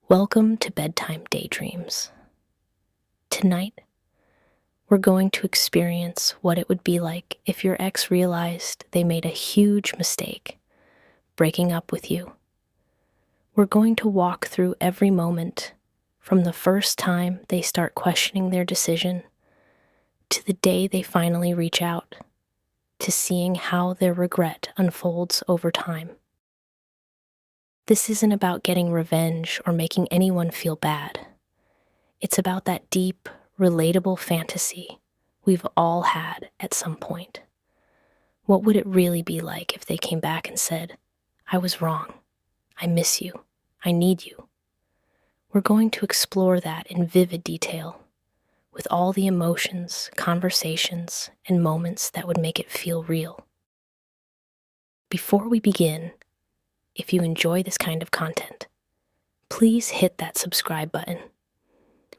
Welcome to Bedtime Daydreams. Tonight, we're going to experience what it would be like if your ex realized they made a huge mistake breaking up with you. We're going to walk through every moment from the first time they start questioning their decision to the day they finally reach out, to seeing how their regret unfolds over time. This isn't about getting revenge or making anyone feel bad. It's about that deep, relatable fantasy we've all had at some point. What would it really be like if they came back and said, "I was wrong. I miss you. I need you"? We're going to explore that in vivid detail, with all the emotions, conversations, and moments that would make it feel real. Before we begin, if you enjoy this kind of content, please hit that subscribe button.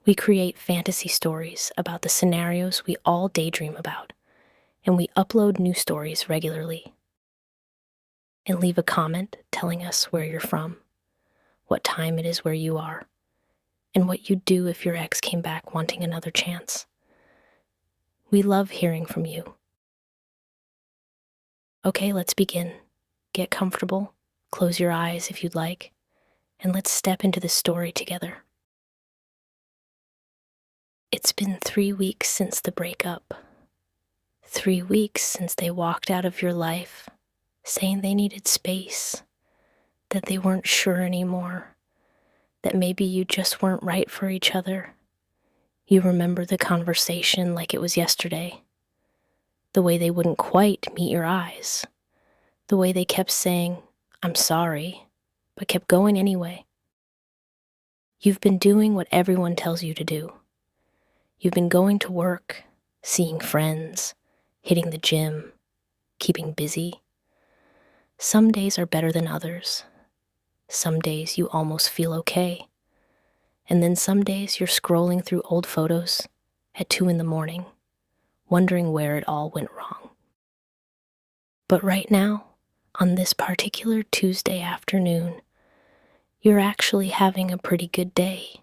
We create fantasy stories about the scenarios we all daydream about, and we upload new stories regularly. And leave a comment telling us where you're from, what time it is where you are, and what you'd do if your ex came back wanting another chance. We love hearing from you. Okay, let's begin. Get comfortable, close your eyes if you'd like, and let's step into this story together. It's been 3 weeks since the breakup. 3 weeks since they walked out of your life, saying they needed space, that they weren't sure anymore, that maybe you just weren't right for each other. You remember the conversation like it was yesterday, the way they wouldn't quite meet your eyes, the way they kept saying, "I'm sorry," but kept going anyway. You've been doing what everyone tells you to do. You've been going to work, seeing friends, hitting the gym, keeping busy. Some days are better than others. Some days you almost feel okay. And then some days you're scrolling through old photos at 2 a.m, wondering where it all went wrong. But right now, on this particular Tuesday afternoon, you're actually having a pretty good day.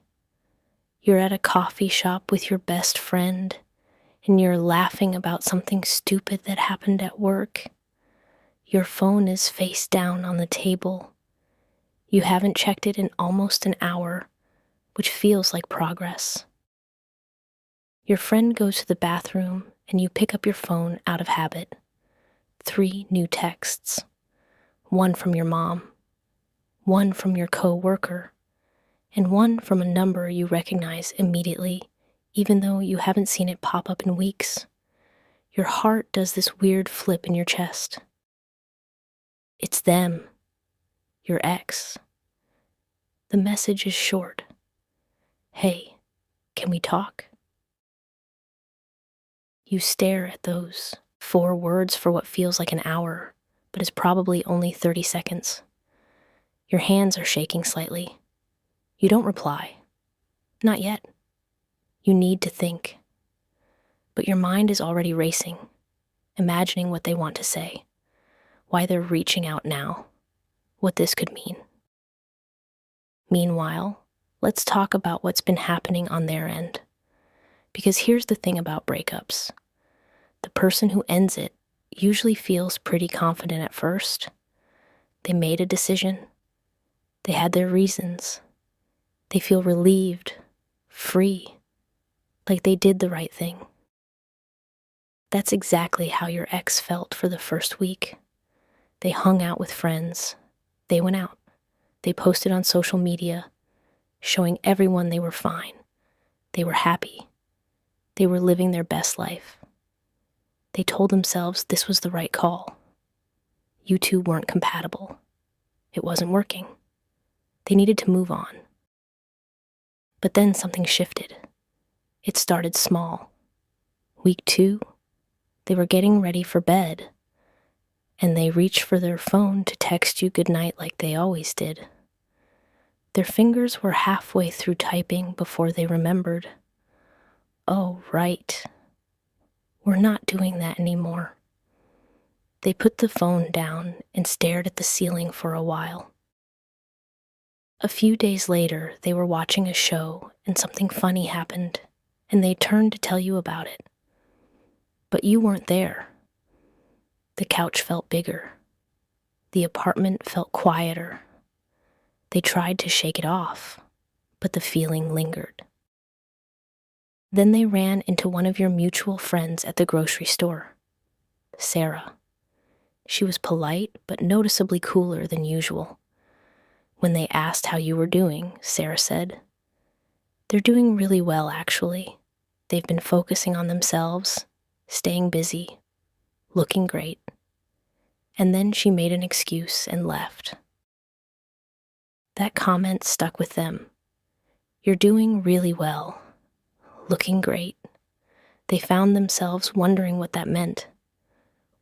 You're at a coffee shop with your best friend, and you're laughing about something stupid that happened at work. Your phone is face down on the table. You haven't checked it in almost an hour, which feels like progress. Your friend goes to the bathroom, and you pick up your phone out of habit. 3 new texts. 1 from your mom, 1 from your co-worker, and 1 from a number you recognize immediately, even though you haven't seen it pop up in weeks. Your heart does this weird flip in your chest. It's them, your ex. The message is short. "Hey, can we talk?" You stare at those 4 words for what feels like an hour, but is probably only 30 seconds. Your hands are shaking slightly. You don't reply. Not yet. You need to think. But your mind is already racing, imagining what they want to say, why they're reaching out now, what this could mean. Meanwhile, let's talk about what's been happening on their end. Because here's the thing about breakups. The person who ends it usually feels pretty confident at first. They made a decision. They had their reasons. They feel relieved, free, like they did the right thing. That's exactly how your ex felt for the first week. They hung out with friends. They went out. They posted on social media, showing everyone they were fine. They were happy. They were living their best life. They told themselves this was the right call. You two weren't compatible. It wasn't working. They needed to move on. But then something shifted. It started small. Week 2, they were getting ready for bed, and they reached for their phone to text you goodnight like they always did. Their fingers were halfway through typing before they remembered. Oh, right. We're not doing that anymore. They put the phone down and stared at the ceiling for a while. A few days later, they were watching a show and something funny happened, and they turned to tell you about it. But you weren't there. The couch felt bigger. The apartment felt quieter. They tried to shake it off, but the feeling lingered. Then they ran into one of your mutual friends at the grocery store, Sarah. She was polite, but noticeably cooler than usual. When they asked how you were doing, Sarah said, "They're doing really well, actually. They've been focusing on themselves, staying busy, looking great." And then she made an excuse and left. That comment stuck with them. You're doing really well, looking great. They found themselves wondering what that meant.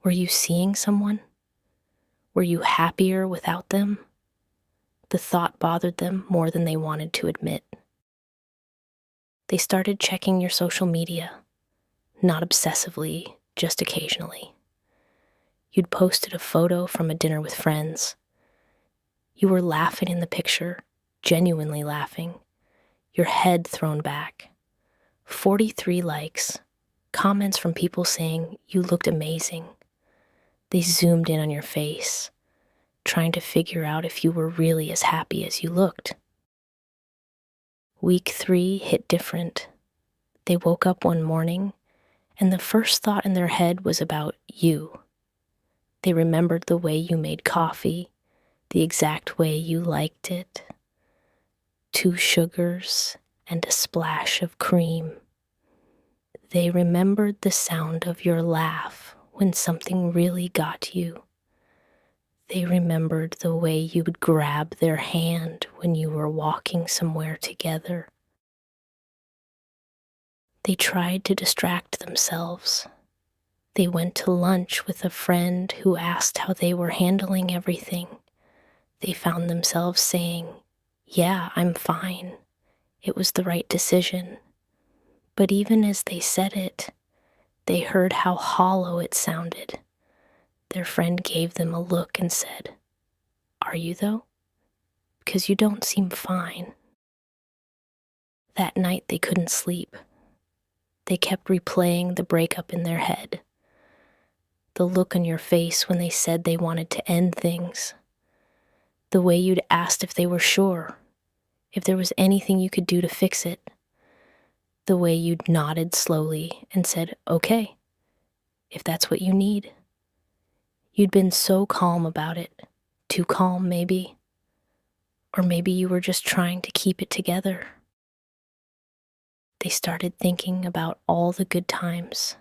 Were you seeing someone? Were you happier without them? The thought bothered them more than they wanted to admit. They started checking your social media, not obsessively, just occasionally. You'd posted a photo from a dinner with friends. You were laughing in the picture, genuinely laughing, your head thrown back. 43 likes, comments from people saying you looked amazing. They zoomed in on your face, trying to figure out if you were really as happy as you looked. Week 3 hit different. They woke up one morning, and the first thought in their head was about you. They remembered the way you made coffee, the exact way you liked it. 2 sugars and a splash of cream. They remembered the sound of your laugh when something really got you. They remembered the way you would grab their hand when you were walking somewhere together. They tried to distract themselves. They went to lunch with a friend who asked how they were handling everything. They found themselves saying, "Yeah, I'm fine. It was the right decision." But even as they said it, they heard how hollow it sounded. Their friend gave them a look and said, "Are you though? Because you don't seem fine." That night they couldn't sleep. They kept replaying the breakup in their head. The look on your face when they said they wanted to end things. The way you'd asked if they were sure, if there was anything you could do to fix it. The way you'd nodded slowly and said, "Okay, if that's what you need." You'd been so calm about it, too calm maybe. Or maybe you were just trying to keep it together. They started thinking about all the good times,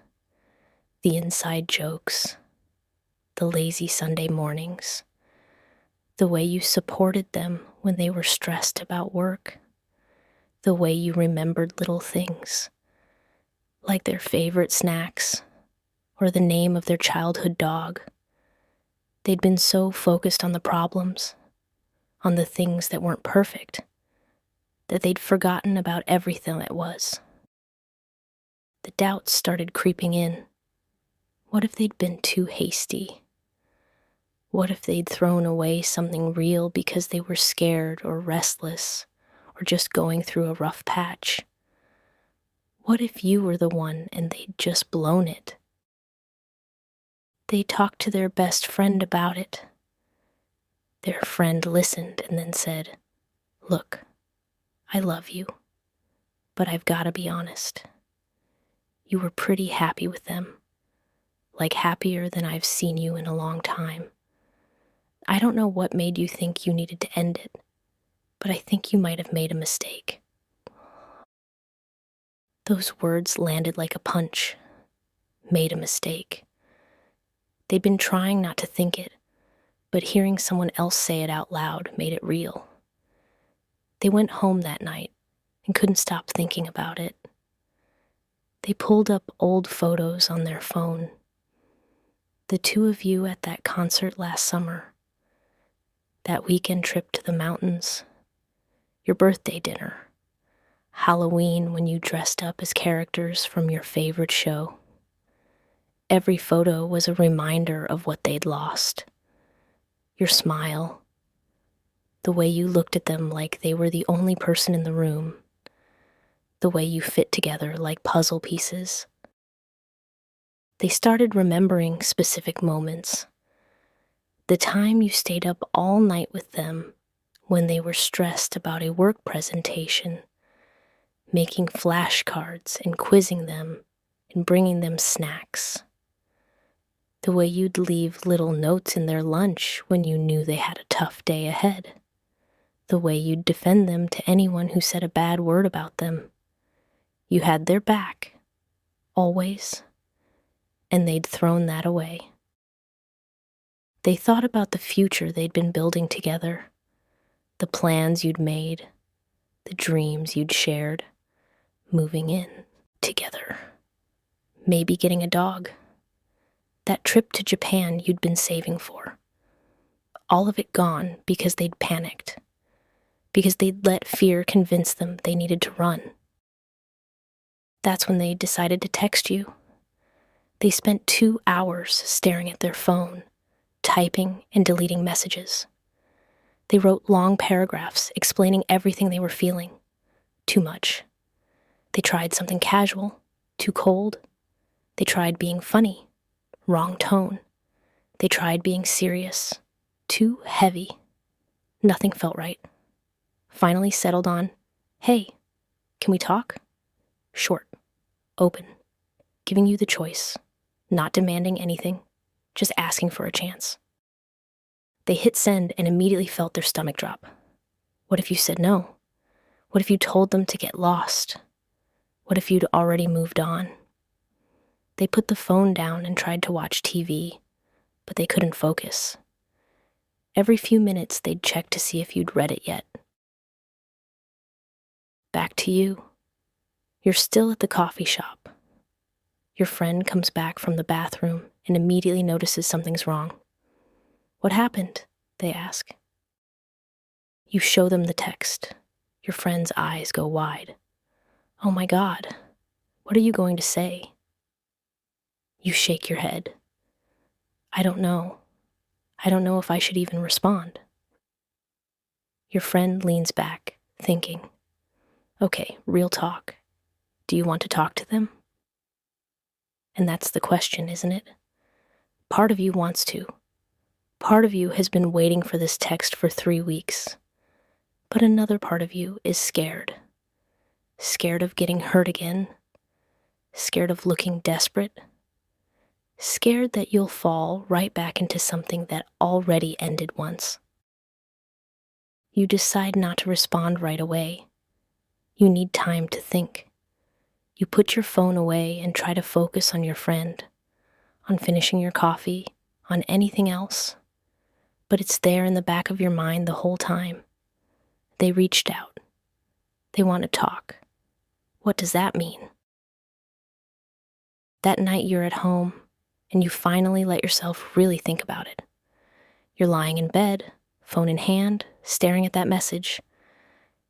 the inside jokes, the lazy Sunday mornings, the way you supported them when they were stressed about work, the way you remembered little things, like their favorite snacks or the name of their childhood dog. They'd been so focused on the problems, on the things that weren't perfect, that they'd forgotten about everything that was. The doubts started creeping in. What if they'd been too hasty? What if they'd thrown away something real because they were scared or restless or just going through a rough patch? What if you were the one and they'd just blown it? They talked to their best friend about it. Their friend listened and then said, "Look, I love you, but I've got to be honest. You were pretty happy with them, like happier than I've seen you in a long time. I don't know what made you think you needed to end it, but I think you might have made a mistake." Those words landed like a punch. Made a mistake. They'd been trying not to think it, but hearing someone else say it out loud made it real. They went home that night and couldn't stop thinking about it. They pulled up old photos on their phone. The 2 of you at that concert last summer, that weekend trip to the mountains, your birthday dinner, Halloween when you dressed up as characters from your favorite show. Every photo was a reminder of what they'd lost. Your smile, The way you looked at them like they were the only person in the room. The way you fit together like puzzle pieces. They started remembering specific moments. The time you stayed up all night with them when they were stressed about a work presentation, making flashcards and quizzing them and bringing them snacks. The way you'd leave little notes in their lunch when you knew they had a tough day ahead. The way you'd defend them to anyone who said a bad word about them. You had their back, always, and they'd thrown that away. They thought about the future they'd been building together, the plans you'd made, the dreams you'd shared, moving in together, maybe getting a dog, that trip to Japan you'd been saving for. All of it gone because they'd panicked, because they'd let fear convince them they needed to run. That's when they decided to text you. They spent 2 hours staring at their phone, typing and deleting messages. They wrote long paragraphs explaining everything they were feeling. Too much. They tried something casual, too cold. They tried being funny, wrong tone. They tried being serious, too heavy. Nothing felt right. Finally settled on, hey, can we talk? Short, open, giving you the choice, not demanding anything, just asking for a chance. They hit send and immediately felt their stomach drop. What if you said no? What if you told them to get lost? What if you'd already moved on? They put the phone down and tried to watch TV, but they couldn't focus. Every few minutes they'd check to see if you'd read it yet. Back to you. You're still at the coffee shop. Your friend comes back from the bathroom and immediately notices something's wrong. What happened? They ask. You show them the text. Your friend's eyes go wide. Oh my God, what are you going to say? You shake your head. I don't know. I don't know if I should even respond. Your friend leans back, thinking, okay, real talk. Do you want to talk to them? And that's the question, isn't it? Part of you wants to. Part of you has been waiting for this text for 3 weeks. But another part of you is scared. Scared of getting hurt again. Scared of looking desperate. Scared that you'll fall right back into something that already ended once. You decide not to respond right away. You need time to think. You put your phone away and try to focus on your friend, on finishing your coffee, on anything else. But it's there in the back of your mind the whole time. They reached out. They want to talk. What does that mean? That night you're at home, and you finally let yourself really think about it. You're lying in bed, phone in hand, staring at that message.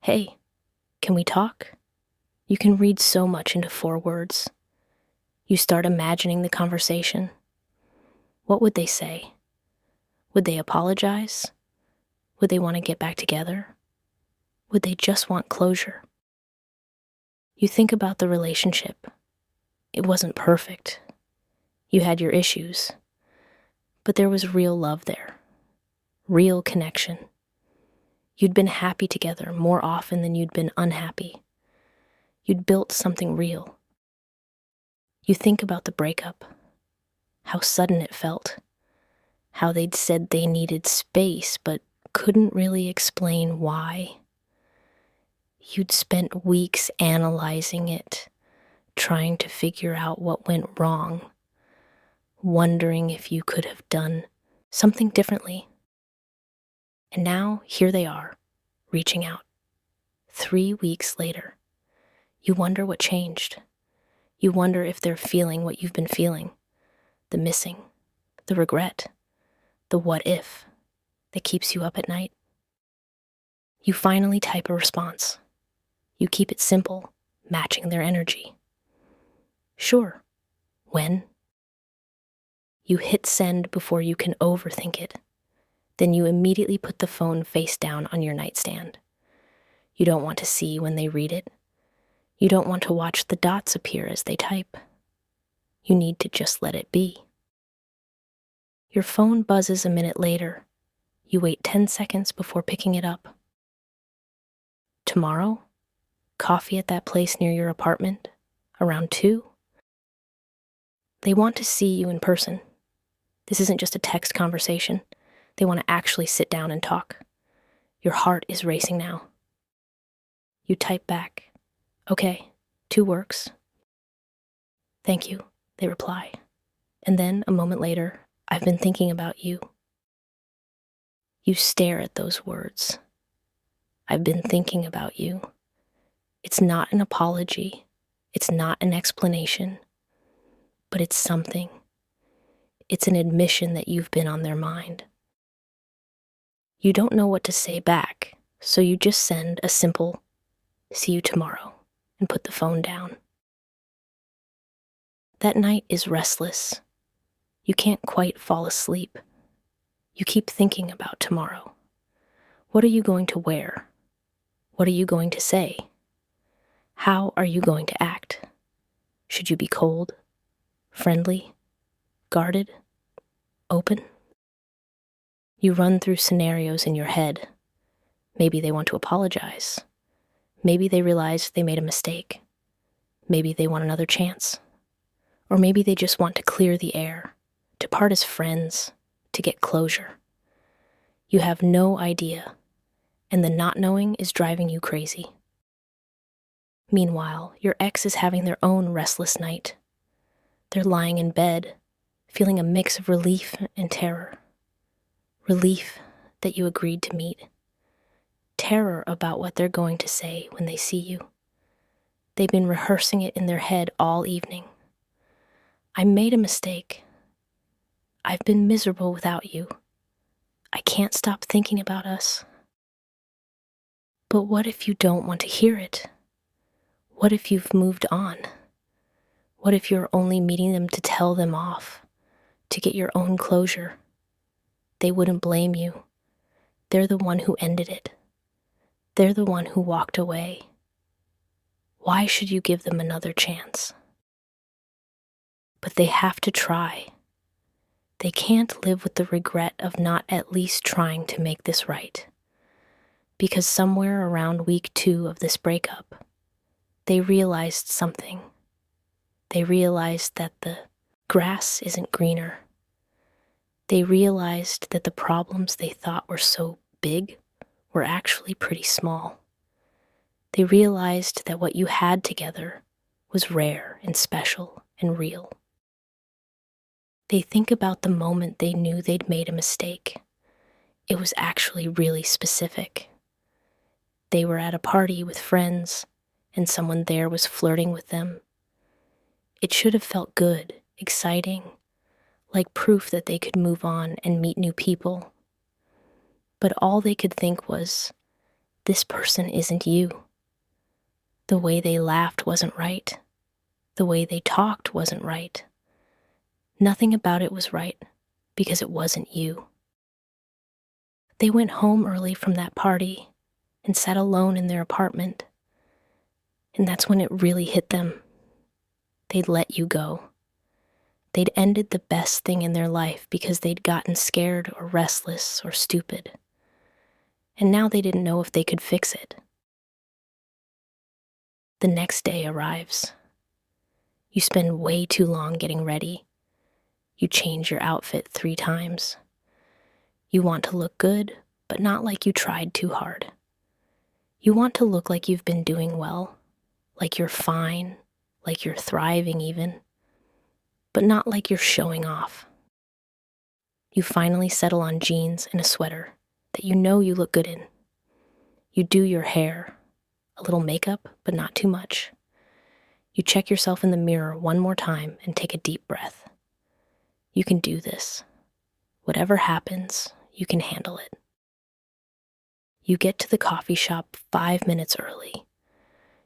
Hey, can we talk? You can read so much into 4 words. You start imagining the conversation. What would they say? Would they apologize? Would they want to get back together? Would they just want closure? You think about the relationship. It wasn't perfect. You had your issues. But there was real love there. Real connection. You'd been happy together more often than you'd been unhappy. You'd built something real. You think about the breakup. How sudden it felt. How they'd said they needed space, but couldn't really explain why. You'd spent weeks analyzing it, trying to figure out what went wrong, wondering if you could have done something differently. And now, here they are, reaching out. 3 weeks later. You wonder what changed. You wonder if they're feeling what you've been feeling. The missing, the regret, the what if that keeps you up at night. You finally type a response. You keep it simple, matching their energy. Sure. When? You hit send before you can overthink it. Then you immediately put the phone face down on your nightstand. You don't want to see when they read it. You don't want to watch the dots appear as they type. You need to just let it be. Your phone buzzes a minute later. You wait 10 seconds before picking it up. Tomorrow? Coffee at that place near your apartment? Around 2? They want to see you in person. This isn't just a text conversation. They want to actually sit down and talk. Your heart is racing now. You type back, "Okay, 2 works." "Thank you," they reply. And then, a moment later, "I've been thinking about you." You stare at those words. "I've been thinking about you." It's not an apology. It's not an explanation. But it's something. It's an admission that you've been on their mind. You don't know what to say back, so you just send a simple, "See you tomorrow," and put the phone down. That night is restless. You can't quite fall asleep. You keep thinking about tomorrow. What are you going to wear? What are you going to say? How are you going to act? Should you be cold, friendly, guarded, open? You run through scenarios in your head. Maybe they want to apologize. Maybe they realize they made a mistake. Maybe they want another chance. Or maybe they just want to clear the air, to part as friends, to get closure. You have no idea, and the not knowing is driving you crazy. Meanwhile, your ex is having their own restless night. They're lying in bed, feeling a mix of relief and terror. Relief that you agreed to meet. Terror about what they're going to say when they see you. They've been rehearsing it in their head all evening. "I made a mistake. I've been miserable without you. I can't stop thinking about us." But what if you don't want to hear it? What if you've moved on? What if you're only meeting them to tell them off, to get your own closure? They wouldn't blame you. They're the one who ended it. They're the one who walked away. Why should you give them another chance? But they have to try. They can't live with the regret of not at least trying to make this right. Because somewhere around week 2 of this breakup, they realized something. They realized that the grass isn't greener. They realized that the problems they thought were so big were actually pretty small. They realized that what you had together was rare and special and real. They think about the moment they knew they'd made a mistake. It was actually really specific. They were at a party with friends, and someone there was flirting with them. It should have felt good, exciting, like proof that they could move on and meet new people. But all they could think was, this person isn't you. The way they laughed wasn't right. The way they talked wasn't right. Nothing about it was right, because it wasn't you. They went home early from that party and sat alone in their apartment. And that's when it really hit them. They'd let you go. They'd ended the best thing in their life because they'd gotten scared or restless or stupid. And now they didn't know if they could fix it. The next day arrives. You spend way too long getting ready. You change your outfit 3 times. You want to look good, but not like you tried too hard. You want to look like you've been doing well, like you're fine, like you're thriving even, but not like you're showing off. You finally settle on jeans and a sweater that you know you look good in. You do your hair, a little makeup, but not too much. You check yourself in the mirror one more time and take a deep breath. You can do this. Whatever happens, you can handle it. You get to the coffee shop 5 minutes early.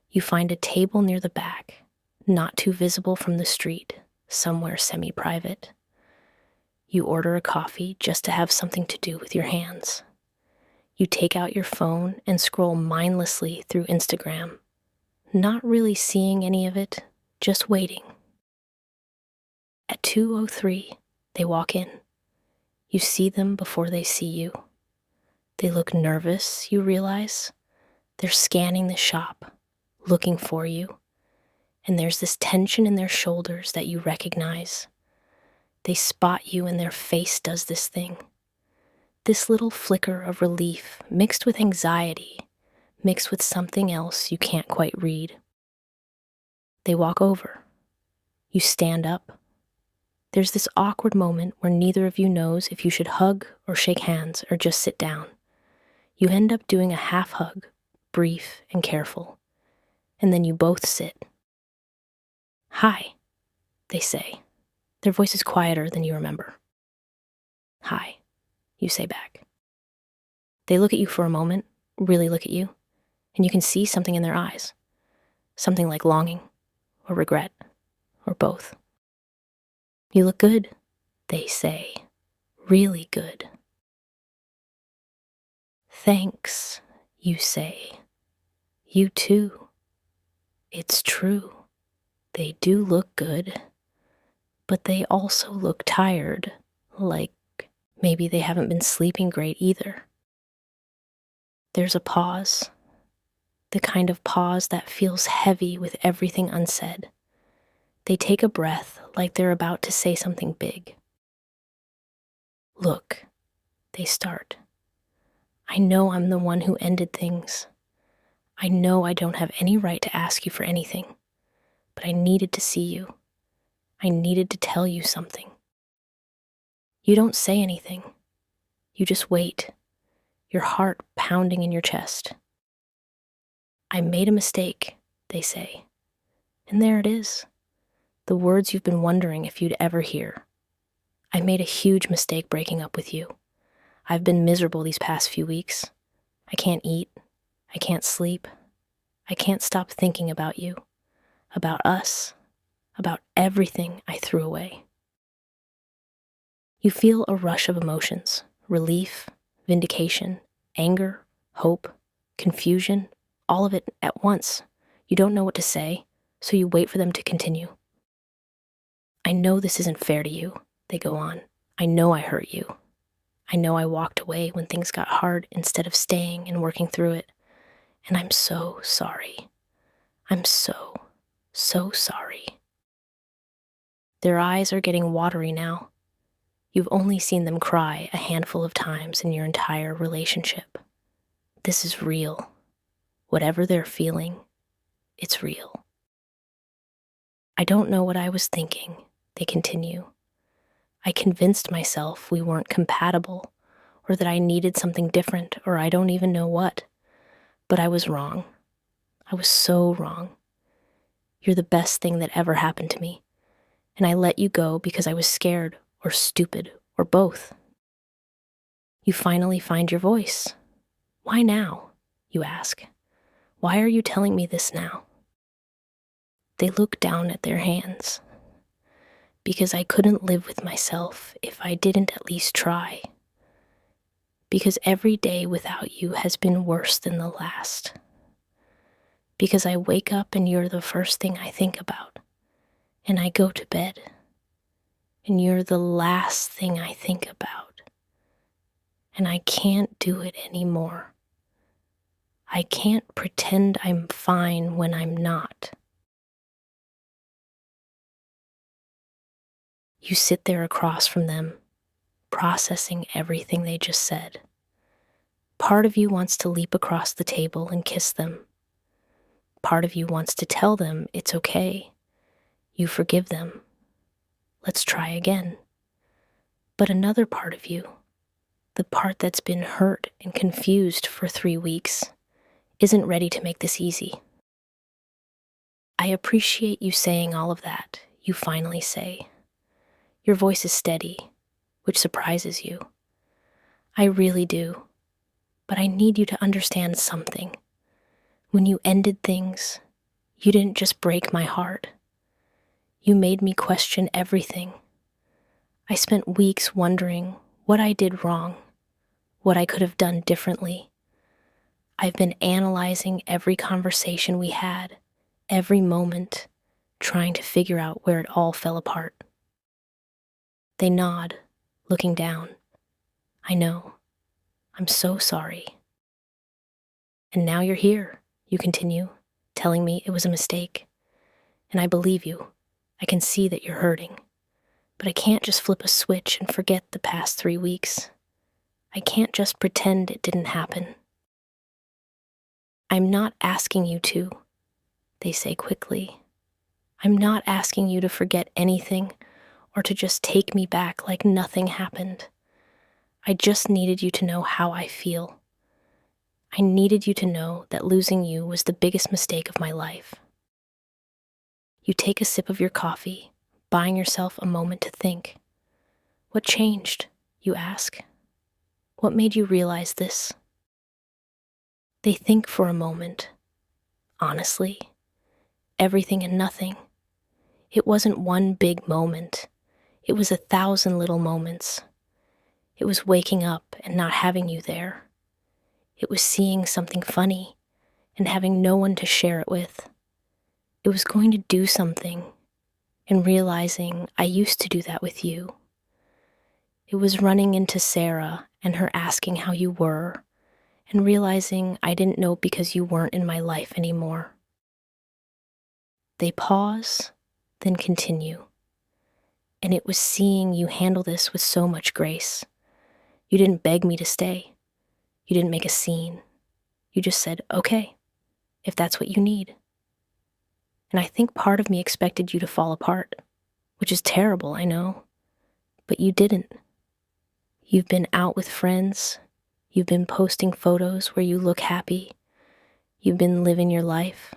You find a table near the back, not too visible from the street, somewhere semi-private. You order a coffee just to have something to do with your hands. You take out your phone and scroll mindlessly through Instagram, not really seeing any of it, just waiting. At 2:03, they walk in. You see them before they see you. They look nervous, you realize. They're scanning the shop, looking for you. And there's this tension in their shoulders that you recognize. They spot you and their face does this thing. This little flicker of relief mixed with anxiety, mixed with something else you can't quite read. They walk over. You stand up. There's this awkward moment where neither of you knows if you should hug or shake hands or just sit down. You end up doing a half hug, brief and careful, and then you both sit. "Hi," they say. Their voice is quieter than you remember. "Hi," you say back. They look at you for a moment, really look at you, and you can see something in their eyes. Something like longing, or regret, or both. "You look good," they say. "Really good." "Thanks," you say. "You too." It's true. They do look good. But they also look tired, like maybe they haven't been sleeping great either. There's a pause, the kind of pause that feels heavy with everything unsaid. They take a breath like they're about to say something big. "Look," they start. "I know I'm the one who ended things. I know I don't have any right to ask you for anything, but I needed to see you. I needed to tell you something." You don't say anything. You just wait, your heart pounding in your chest. "I made a mistake," they say. And there it is, the words you've been wondering if you'd ever hear. "I made a huge mistake breaking up with you. I've been miserable these past few weeks. I can't eat. I can't sleep. I can't stop thinking about you, about us, about everything I threw away." You feel a rush of emotions, relief, vindication, anger, hope, confusion, all of it at once. You don't know what to say, so you wait for them to continue. "I know this isn't fair to you," they go on. "I know I hurt you. I know I walked away when things got hard instead of staying and working through it. And I'm so sorry. I'm so sorry." Their eyes are getting watery now. You've only seen them cry a handful of times in your entire relationship. This is real. Whatever they're feeling, it's real. "I don't know what I was thinking," they continue. "I convinced myself we weren't compatible, or that I needed something different, or I don't even know what. But I was wrong. I was so wrong. You're the best thing that ever happened to me, and I let you go because I was scared or stupid or both." You finally find your voice. "Why now?" you ask. "Why are you telling me this now?" They look down at their hands. "Because I couldn't live with myself if I didn't at least try. Because every day without you has been worse than the last. Because I wake up and you're the first thing I think about, and I go to bed, and you're the last thing I think about. And I can't do it anymore. I can't pretend I'm fine when I'm not." You sit there across from them, processing everything they just said. Part of you wants to leap across the table and kiss them. Part of you wants to tell them it's okay. You forgive them. Let's try again. But another part of you, the part that's been hurt and confused for 3 weeks, isn't ready to make this easy. "I appreciate you saying all of that," you finally say. Your voice is steady, which surprises you. "I really do. But I need you to understand something. When you ended things, you didn't just break my heart. You made me question everything. I spent weeks wondering what I did wrong, what I could have done differently. I've been analyzing every conversation we had, every moment, trying to figure out where it all fell apart. They nod, looking down. I know. I'm so sorry. And now you're here, you continue, telling me it was a mistake. And I believe you. I can see that you're hurting. But I can't just flip a switch and forget the past 3 weeks. I can't just pretend it didn't happen. I'm not asking you to, they say quickly. I'm not asking you to forget anything or to just take me back like nothing happened. I just needed you to know how I feel. I needed you to know that losing you was the biggest mistake of my life. You take a sip of your coffee, buying yourself a moment to think. What changed, you ask? What made you realize this? They think for a moment. Honestly, everything and nothing. It wasn't one big moment. It was 1,000 little moments. It was waking up and not having you there. It was seeing something funny and having no one to share it with. It was going to do something and realizing I used to do that with you. It was running into Sarah and her asking how you were and realizing I didn't know because you weren't in my life anymore. They pause, then continue. And it was seeing you handle this with so much grace. You didn't beg me to stay. You didn't make a scene. You just said, okay, if that's what you need. And I think part of me expected you to fall apart, which is terrible, I know. But you didn't. You've been out with friends. You've been posting photos where you look happy. You've been living your life.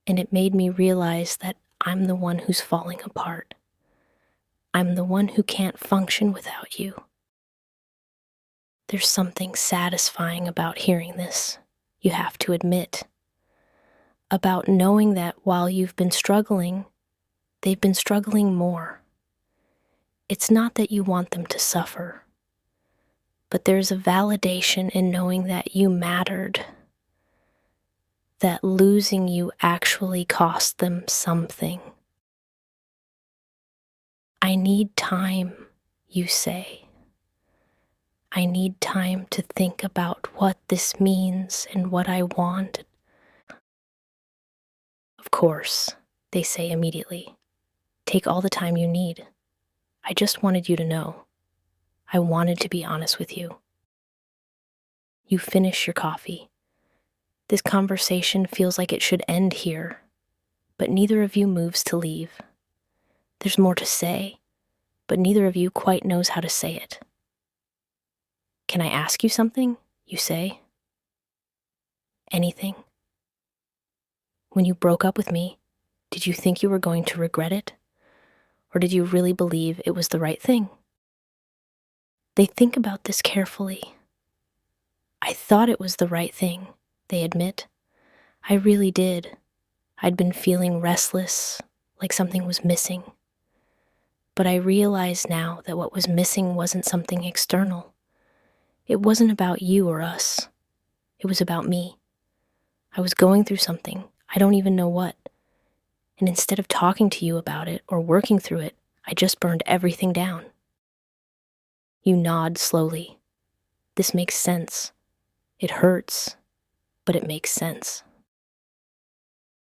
And it made me realize that I'm the one who's falling apart. I'm the one who can't function without you. There's something satisfying about hearing this, you have to admit. About knowing that while you've been struggling, they've been struggling more. It's not that you want them to suffer, but there's a validation in knowing that you mattered, that losing you actually cost them something. I need time, you say. I need time to think about what this means and what I want. Of course, they say immediately. Take all the time you need. I just wanted you to know. I wanted to be honest with you. You finish your coffee. This conversation feels like it should end here, but neither of you moves to leave. There's more to say, but neither of you quite knows how to say it. Can I ask you something? You say. Anything. When you broke up with me, did you think you were going to regret it? Or did you really believe it was the right thing? They think about this carefully. I thought it was the right thing, they admit. I really did. I'd been feeling restless, like something was missing. But I realize now that what was missing wasn't something external. It wasn't about you or us. It was about me. I was going through something, I don't even know what. And instead of talking to you about it or working through it, I just burned everything down. You nod slowly. This makes sense. It hurts, but it makes sense.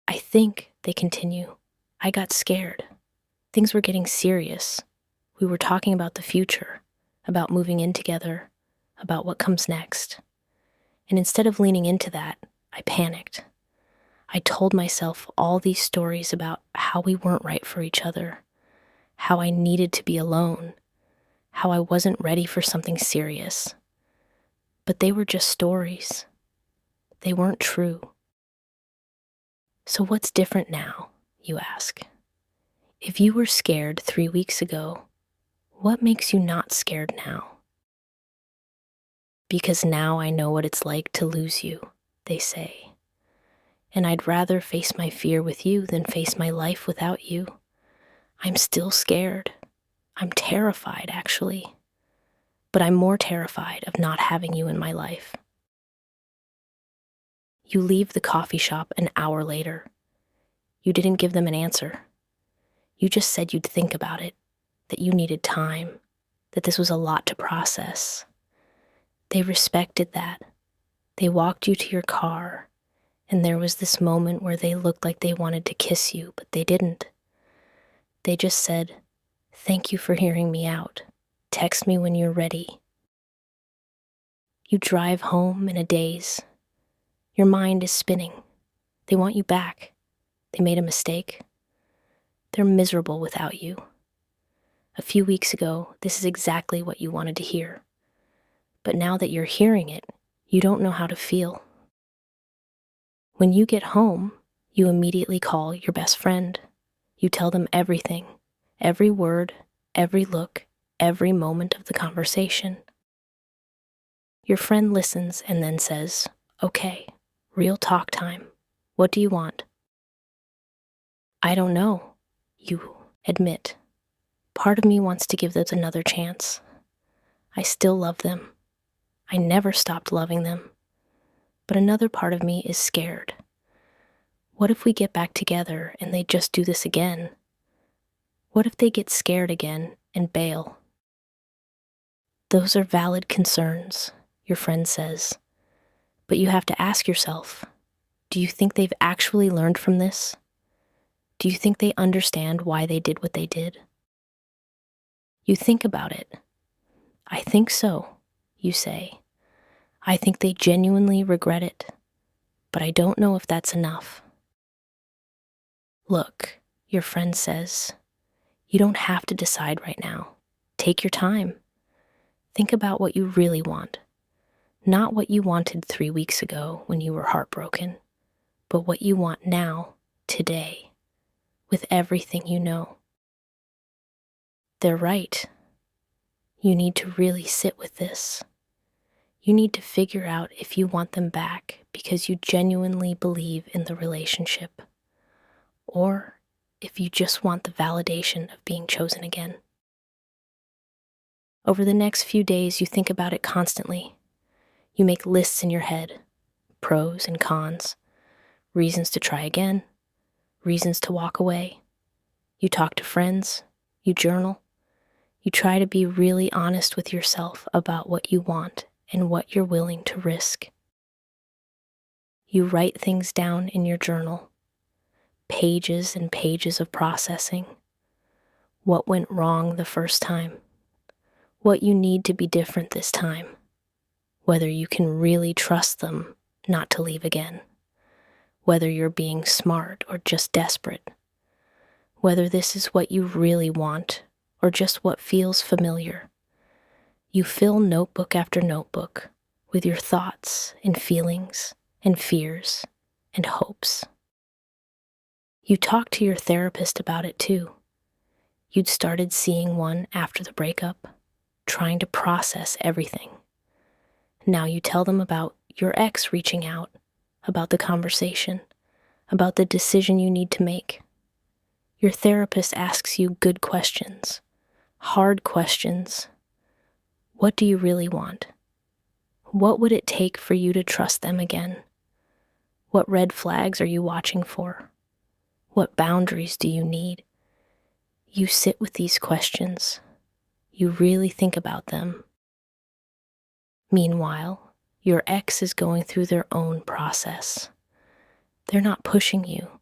I think, they continue, I got scared. Things were getting serious. We were talking about the future, about moving in together, about what comes next. And instead of leaning into that, I panicked. I told myself all these stories about how we weren't right for each other, how I needed to be alone, how I wasn't ready for something serious. But they were just stories. They weren't true. So what's different now, you ask? If you were scared 3 weeks ago, what makes you not scared now? Because now I know what it's like to lose you, they say. And I'd rather face my fear with you than face my life without you. I'm still scared. I'm terrified, actually. But I'm more terrified of not having you in my life. You leave the coffee shop an hour later. You didn't give them an answer. You just said you'd think about it, that you needed time, that this was a lot to process. They respected that. They walked you to your car, and there was this moment where they looked like they wanted to kiss you, but they didn't. They just said, "Thank you for hearing me out. Text me when you're ready." You drive home in a daze. Your mind is spinning. They want you back. They made a mistake. They're miserable without you. A few weeks ago, this is exactly what you wanted to hear. But now that you're hearing it, you don't know how to feel. When you get home, you immediately call your best friend. You tell them everything, every word, every look, every moment of the conversation. Your friend listens and then says, "Okay, real talk time. What do you want?" "I don't know," you admit. "Part of me wants to give this another chance. I still love them. I never stopped loving them. But another part of me is scared. What if we get back together and they just do this again? What if they get scared again and bail?" "Those are valid concerns," your friend says. "But you have to ask yourself, do you think they've actually learned from this? Do you think they understand why they did what they did?" You think about it. "I think so," you say. "I think they genuinely regret it, but I don't know if that's enough." "Look," your friend says, "you don't have to decide right now. Take your time. Think about what you really want. Not what you wanted 3 weeks ago when you were heartbroken, but what you want now, today, with everything you know." They're right. You need to really sit with this. You need to figure out if you want them back because you genuinely believe in the relationship, or if you just want the validation of being chosen again. Over the next few days, you think about it constantly. You make lists in your head, pros and cons, reasons to try again, reasons to walk away. You talk to friends, you journal. You try to be really honest with yourself about what you want and what you're willing to risk. You write things down in your journal, pages and pages of processing. What went wrong the first time? What you need to be different this time? Whether you can really trust them not to leave again? Whether you're being smart or just desperate? Whether this is what you really want or just what feels familiar? You fill notebook after notebook with your thoughts and feelings and fears and hopes. You talk to your therapist about it too. You'd started seeing one after the breakup, trying to process everything. Now you tell them about your ex reaching out, about the conversation, about the decision you need to make. Your therapist asks you good questions, hard questions. What do you really want? What would it take for you to trust them again? What red flags are you watching for? What boundaries do you need? You sit with these questions. You really think about them. Meanwhile, your ex is going through their own process. They're not pushing you.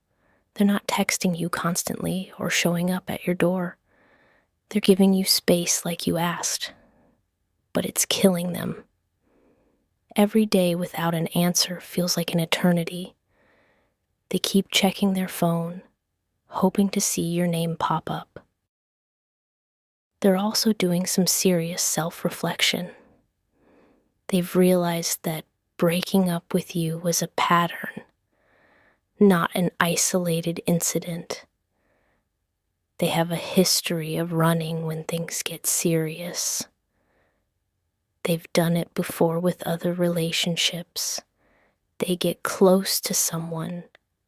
They're not texting you constantly or showing up at your door. They're giving you space like you asked. But it's killing them. Every day without an answer feels like an eternity. They keep checking their phone, hoping to see your name pop up. They're also doing some serious self-reflection. They've realized that breaking up with you was a pattern, not an isolated incident. They have a history of running when things get serious. They've done it before with other relationships. They get close to someone,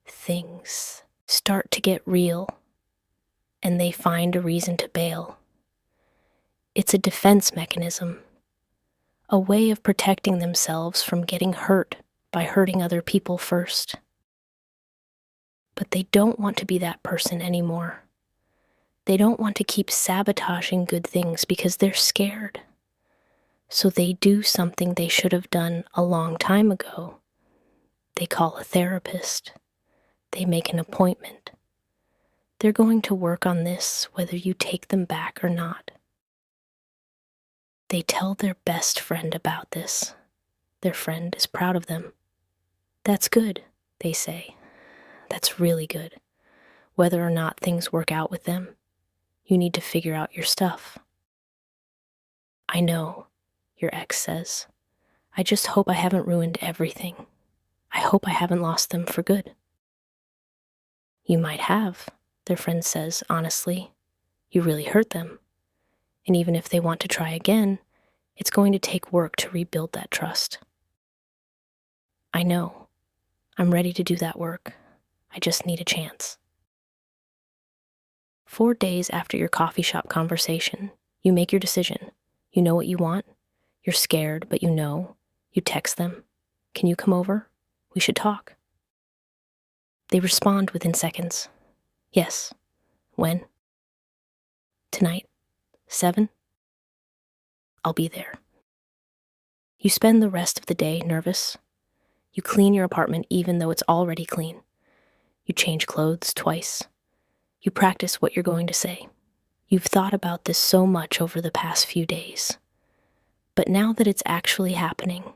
things start to get real, and they find a reason to bail. It's a defense mechanism, a way of protecting themselves from getting hurt by hurting other people first. But they don't want to be that person anymore. They don't want to keep sabotaging good things because they're scared. So they do something they should have done a long time ago. They call a therapist. They make an appointment. They're going to work on this whether you take them back or not. They tell their best friend about this. Their friend is proud of them. That's good, they say. That's really good. Whether or not things work out with them, you need to figure out your stuff. I know, your ex says. I just hope I haven't ruined everything. I hope I haven't lost them for good. You might have, their friend says honestly. You really hurt them. And even if they want to try again, it's going to take work to rebuild that trust. I know. I'm ready to do that work. I just need a chance. 4 days after your coffee shop conversation, you make your decision. You know what you want. You're scared, but you know. You text them. Can you come over? We should talk. They respond within seconds. Yes. When? Tonight. 7? I'll be there. You spend the rest of the day nervous. You clean your apartment even though it's already clean. You change clothes twice. You practice what you're going to say. You've thought about this so much over the past few days. But now that it's actually happening,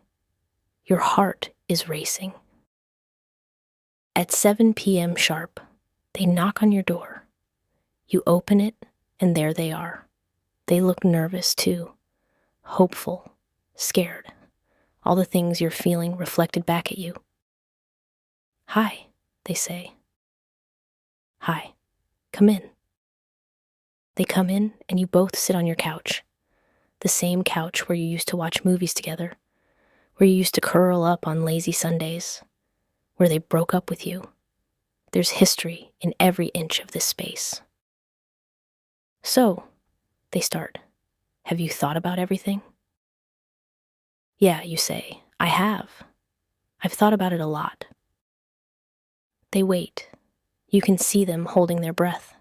your heart is racing. At 7 p.m. sharp, they knock on your door. You open it, and there they are. They look nervous too, hopeful, scared. All the things you're feeling reflected back at you. Hi, they say. Hi, come in. They come in, and you both sit on your couch. The same couch where you used to watch movies together, where you used to curl up on lazy Sundays, where they broke up with you. There's history in every inch of this space. So, they start. Have you thought about everything? Yeah, you say. I have. I've thought about it a lot. They wait. You can see them holding their breath.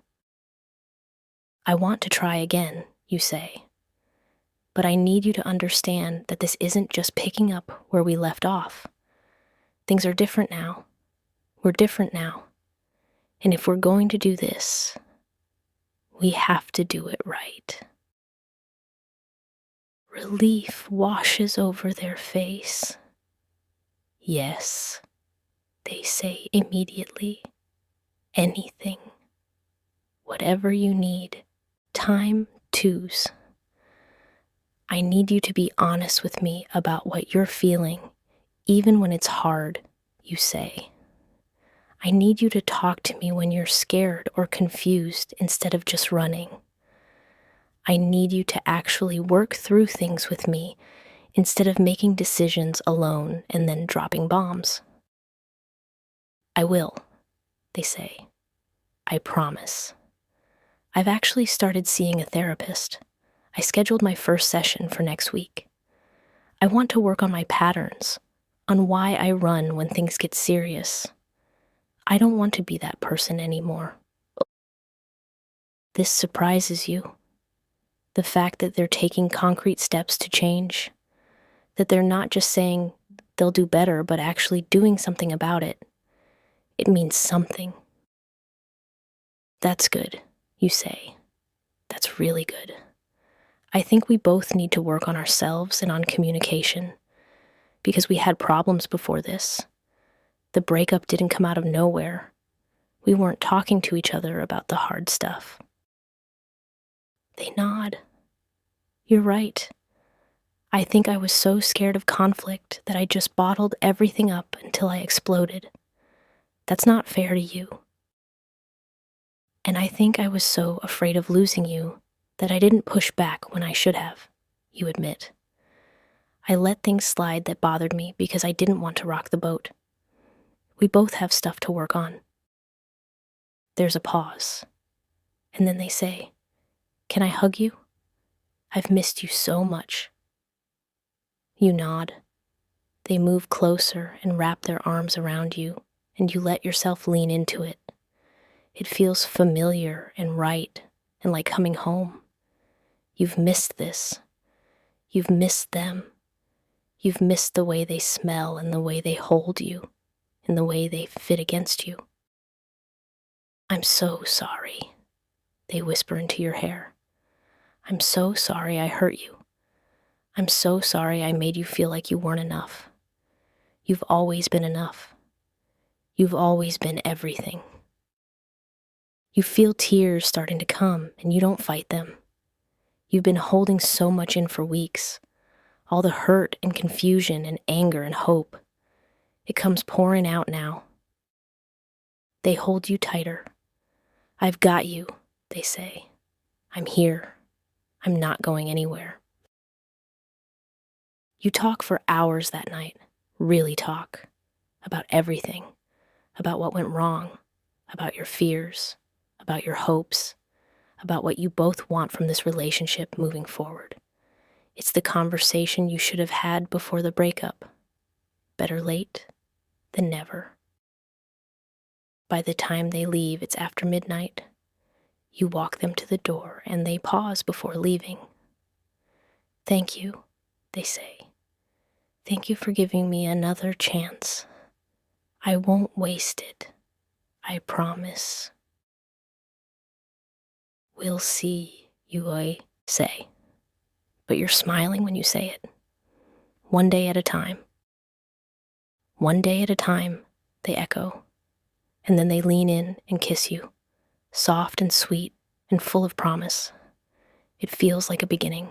I want to try again, you say. But I need you to understand that this isn't just picking up where we left off. Things are different now. We're different now. And if we're going to do this, we have to do it right. Relief washes over their face. Yes, they say immediately. Anything. Whatever you need. Time twos. I need you to be honest with me about what you're feeling, even when it's hard, you say. I need you to talk to me when you're scared or confused instead of just running. I need you to actually work through things with me instead of making decisions alone and then dropping bombs. I will, they say. I promise. I've actually started seeing a therapist. I scheduled my first session for next week. I want to work on my patterns, on why I run when things get serious. I don't want to be that person anymore. This surprises you. The fact that they're taking concrete steps to change, that they're not just saying they'll do better, but actually doing something about it. It means something. That's good, you say. That's really good. I think we both need to work on ourselves and on communication, because we had problems before this. The breakup didn't come out of nowhere. We weren't talking to each other about the hard stuff. They nod. You're right. I think I was so scared of conflict that I just bottled everything up until I exploded. That's not fair to you. And I think I was so afraid of losing you that I didn't push back when I should have, you admit. I let things slide that bothered me because I didn't want to rock the boat. We both have stuff to work on. There's a pause. And then they say, Can I hug you? I've missed you so much. You nod. They move closer and wrap their arms around you, and you let yourself lean into it. It feels familiar and right, and like coming home. You've missed this. You've missed them. You've missed the way they smell and the way they hold you, and the way they fit against you. I'm so sorry, they whisper into your hair. I'm so sorry I hurt you. I'm so sorry I made you feel like you weren't enough. You've always been enough. You've always been everything. You feel tears starting to come, and you don't fight them. You've been holding so much in for weeks, all the hurt and confusion and anger and hope. It comes pouring out now. They hold you tighter. I've got you, they say. I'm here. I'm not going anywhere. You talk for hours that night, really talk, about everything, about what went wrong, about your fears, about your hopes, about what you both want from this relationship moving forward. It's the conversation you should have had before the breakup. Better late than never. By the time they leave, it's after midnight. You walk them to the door, and they pause before leaving. Thank you, they say. Thank you for giving me another chance. I won't waste it. I promise. We'll see, you say. But you're smiling when you say it. One day at a time. One day at a time, they echo. And then they lean in and kiss you, soft and sweet and full of promise. It feels like a beginning.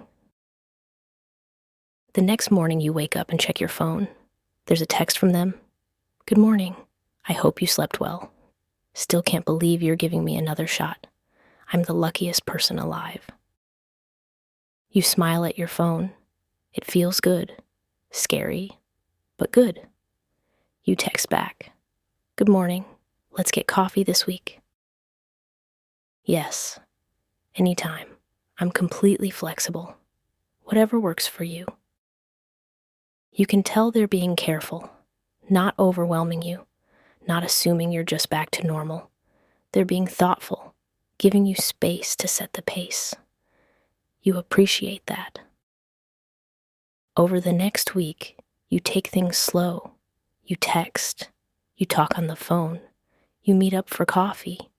The next morning you wake up and check your phone. There's a text from them. Good morning. I hope you slept well. Still can't believe you're giving me another shot. I'm the luckiest person alive. You smile at your phone. It feels good. Scary, but good. You text back. Good morning. Let's get coffee this week. Yes. Anytime. I'm completely flexible. Whatever works for you. You can tell they're being careful, not overwhelming you, not assuming you're just back to normal. They're being thoughtful, giving you space to set the pace. You appreciate that. Over the next week, you take things slow. You text. You talk on the phone. You meet up for coffee.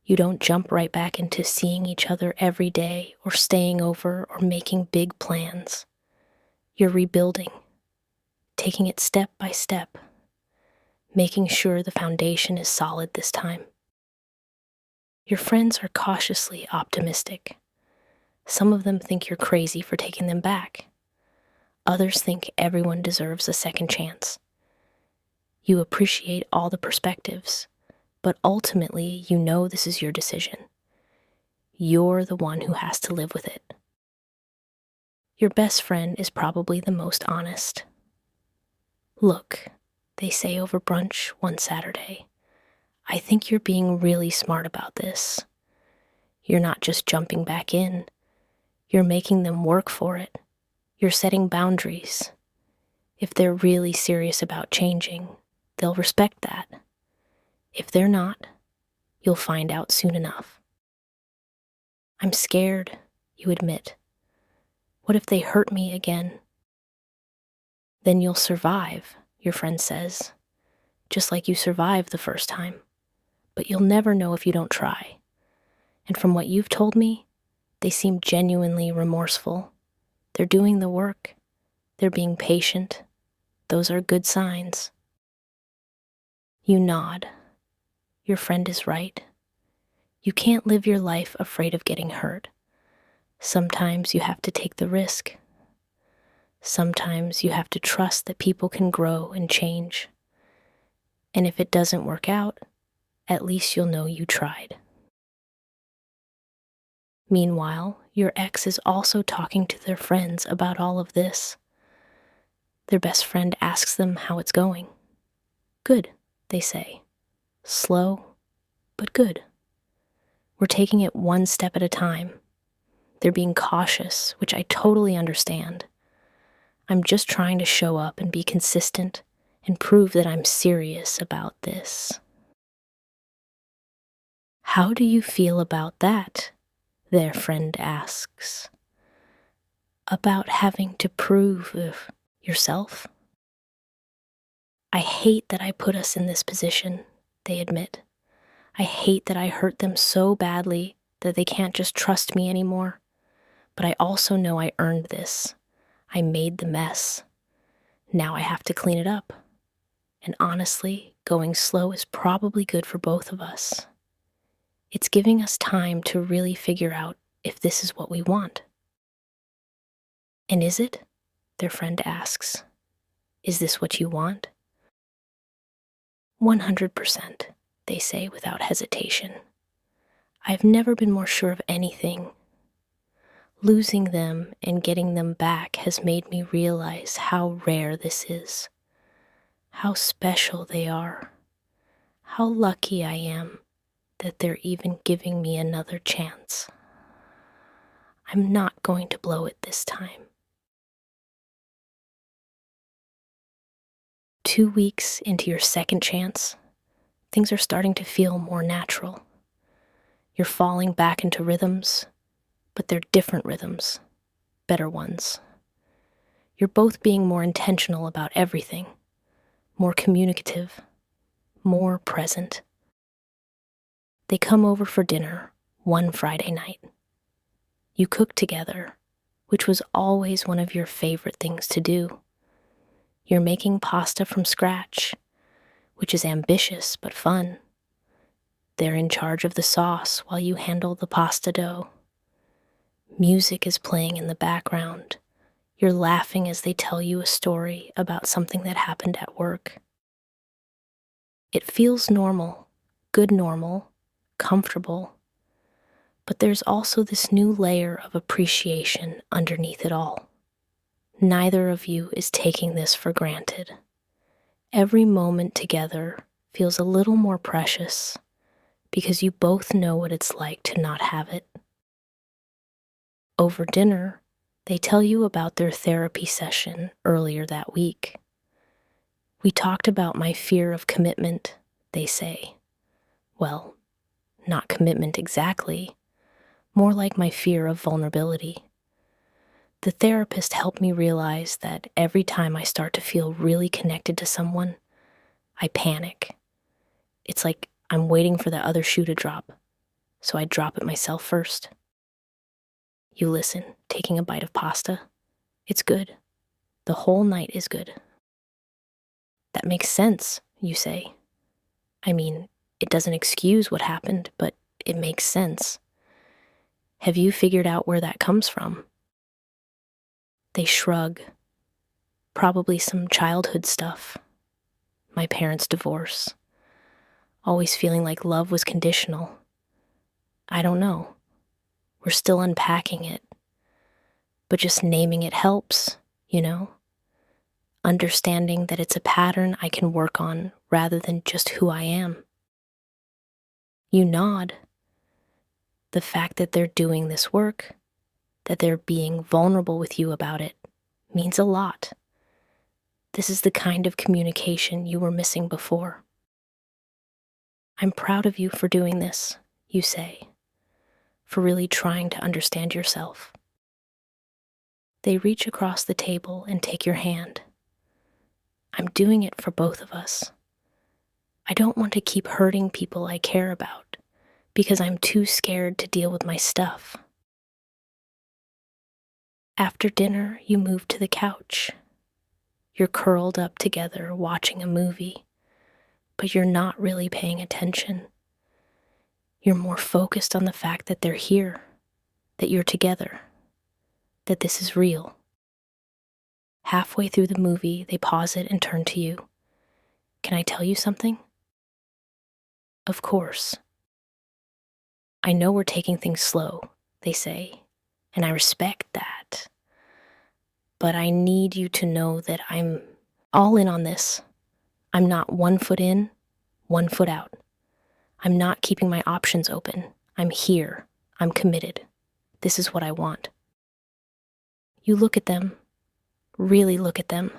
You don't jump right back into seeing each other every day or staying over or making big plans. You're rebuilding, taking it step by step, making sure the foundation is solid this time. Your friends are cautiously optimistic. Some of them think you're crazy for taking them back. Others think everyone deserves a second chance. You appreciate all the perspectives, but ultimately you know this is your decision. You're the one who has to live with it. Your best friend is probably the most honest. Look, they say over brunch one Saturday, I think you're being really smart about this. You're not just jumping back in. You're making them work for it. You're setting boundaries. If they're really serious about changing, they'll respect that. If they're not, you'll find out soon enough. I'm scared, you admit. What if they hurt me again? Then you'll survive, your friend says, just like you survived the first time. But you'll never know if you don't try. And from what you've told me, they seem genuinely remorseful. They're doing the work. They're being patient. Those are good signs. You nod. Your friend is right. You can't live your life afraid of getting hurt. Sometimes you have to take the risk. Sometimes you have to trust that people can grow and change. And if it doesn't work out, at least you'll know you tried. Meanwhile, your ex is also talking to their friends about all of this. Their best friend asks them how it's going. Good, they say. Slow, but good. We're taking it one step at a time. They're being cautious, which I totally understand. I'm just trying to show up and be consistent and prove that I'm serious about this. How do you feel about that? Their friend asks. About having to prove yourself? I hate that I put us in this position, they admit. I hate that I hurt them so badly that they can't just trust me anymore. But I also know I earned this. I made the mess. Now I have to clean it up. And honestly, going slow is probably good for both of us. It's giving us time to really figure out if this is what we want. And is it? Their friend asks. Is this what you want? 100%, they say without hesitation. I've never been more sure of anything. Losing them and getting them back has made me realize how rare this is, how special they are, how lucky I am that they're even giving me another chance. I'm not going to blow it this time. 2 weeks into your second chance, things are starting to feel more natural. You're falling back into rhythms, but they're different rhythms, better ones. You're both being more intentional about everything, more communicative, more present. They come over for dinner one Friday night. You cook together, which was always one of your favorite things to do. You're making pasta from scratch, which is ambitious but fun. They're in charge of the sauce while you handle the pasta dough. Music is playing in the background. You're laughing as they tell you a story about something that happened at work. It feels normal, good normal, comfortable, but there's also this new layer of appreciation underneath it all. Neither of you is taking this for granted. Every moment together feels a little more precious because you both know what it's like to not have it. Over dinner, they tell you about their therapy session earlier that week. We talked about my fear of commitment, they say. Well, not commitment exactly, more like my fear of vulnerability. The therapist helped me realize that every time I start to feel really connected to someone, I panic. It's like I'm waiting for the other shoe to drop, so I drop it myself first. You listen, taking a bite of pasta. It's good. The whole night is good. That makes sense, you say. I mean, it doesn't excuse what happened, but it makes sense. Have you figured out where that comes from? They shrug. Probably some childhood stuff. My parents' divorce. Always feeling like love was conditional. I don't know. We're still unpacking it. But just naming it helps, you know? Understanding that it's a pattern I can work on rather than just who I am. You nod. The fact that they're doing this work, that they're being vulnerable with you about it, means a lot. This is the kind of communication you were missing before. I'm proud of you for doing this, you say, for really trying to understand yourself. They reach across the table and take your hand. I'm doing it for both of us. I don't want to keep hurting people I care about because I'm too scared to deal with my stuff. After dinner, you move to the couch. You're curled up together watching a movie, but you're not really paying attention. You're more focused on the fact that they're here, that you're together, that this is real. Halfway through the movie, they pause it and turn to you. Can I tell you something? Of course. I know we're taking things slow, they say, and I respect that. But I need you to know that I'm all in on this. I'm not 1 foot in, 1 foot out. I'm not keeping my options open. I'm here. I'm committed. This is what I want. You look at them, really look at them.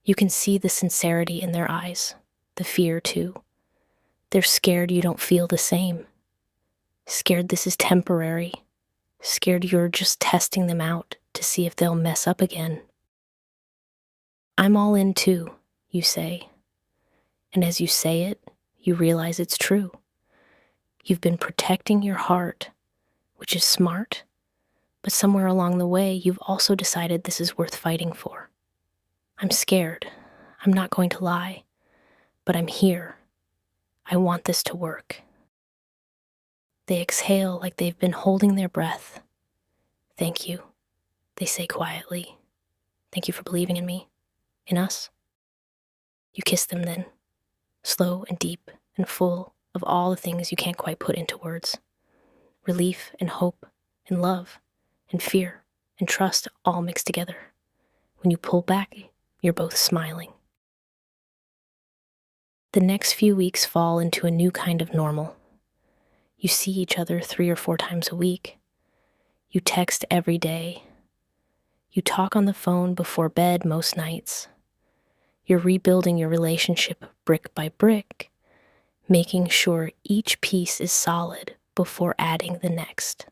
You can see the sincerity in their eyes, the fear too. They're scared you don't feel the same. Scared this is temporary. Scared you're just testing them out to see if they'll mess up again. I'm all in too, you say. And as you say it, you realize it's true. You've been protecting your heart, which is smart, but somewhere along the way, you've also decided this is worth fighting for. I'm scared. I'm not going to lie, but I'm here. I want this to work. They exhale like they've been holding their breath. Thank you, they say quietly. Thank you for believing in me, in us. You kiss them then, slow and deep and full of all the things you can't quite put into words. Relief and hope and love and fear and trust all mixed together. When you pull back, you're both smiling. The next few weeks fall into a new kind of normal. You see each other 3 or 4 times a week. You text every day. You talk on the phone before bed most nights. You're rebuilding your relationship brick by brick, making sure each piece is solid before adding the next.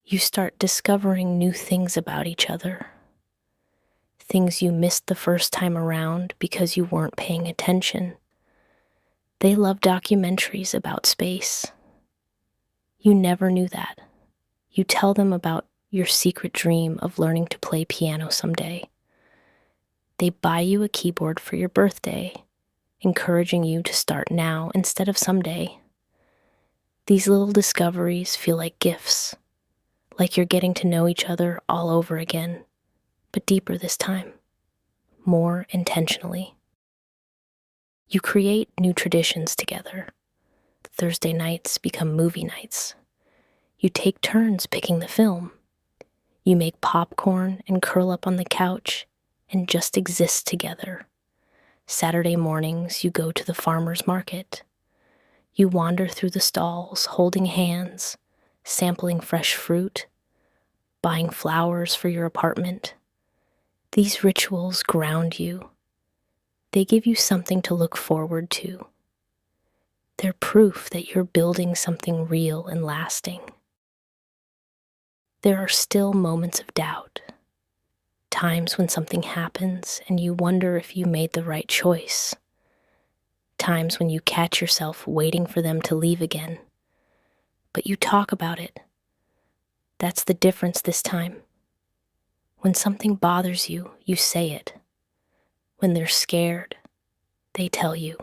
You start discovering new things about each other. Things you missed the first time around because you weren't paying attention. They love documentaries about space. You never knew that. You tell them about your secret dream of learning to play piano someday. They buy you a keyboard for your birthday, encouraging you to start now instead of someday. These little discoveries feel like gifts, like you're getting to know each other all over again, but deeper this time, more intentionally. You create new traditions together. Thursday nights become movie nights. You take turns picking the film. You make popcorn and curl up on the couch and just exist together. Saturday mornings, you go to the farmer's market. You wander through the stalls, holding hands, sampling fresh fruit, buying flowers for your apartment. These rituals ground you. They give you something to look forward to. They're proof that you're building something real and lasting. There are still moments of doubt. Times when something happens and you wonder if you made the right choice. Times when you catch yourself waiting for them to leave again. But you talk about it. That's the difference this time. When something bothers you, you say it. When they're scared, they tell you.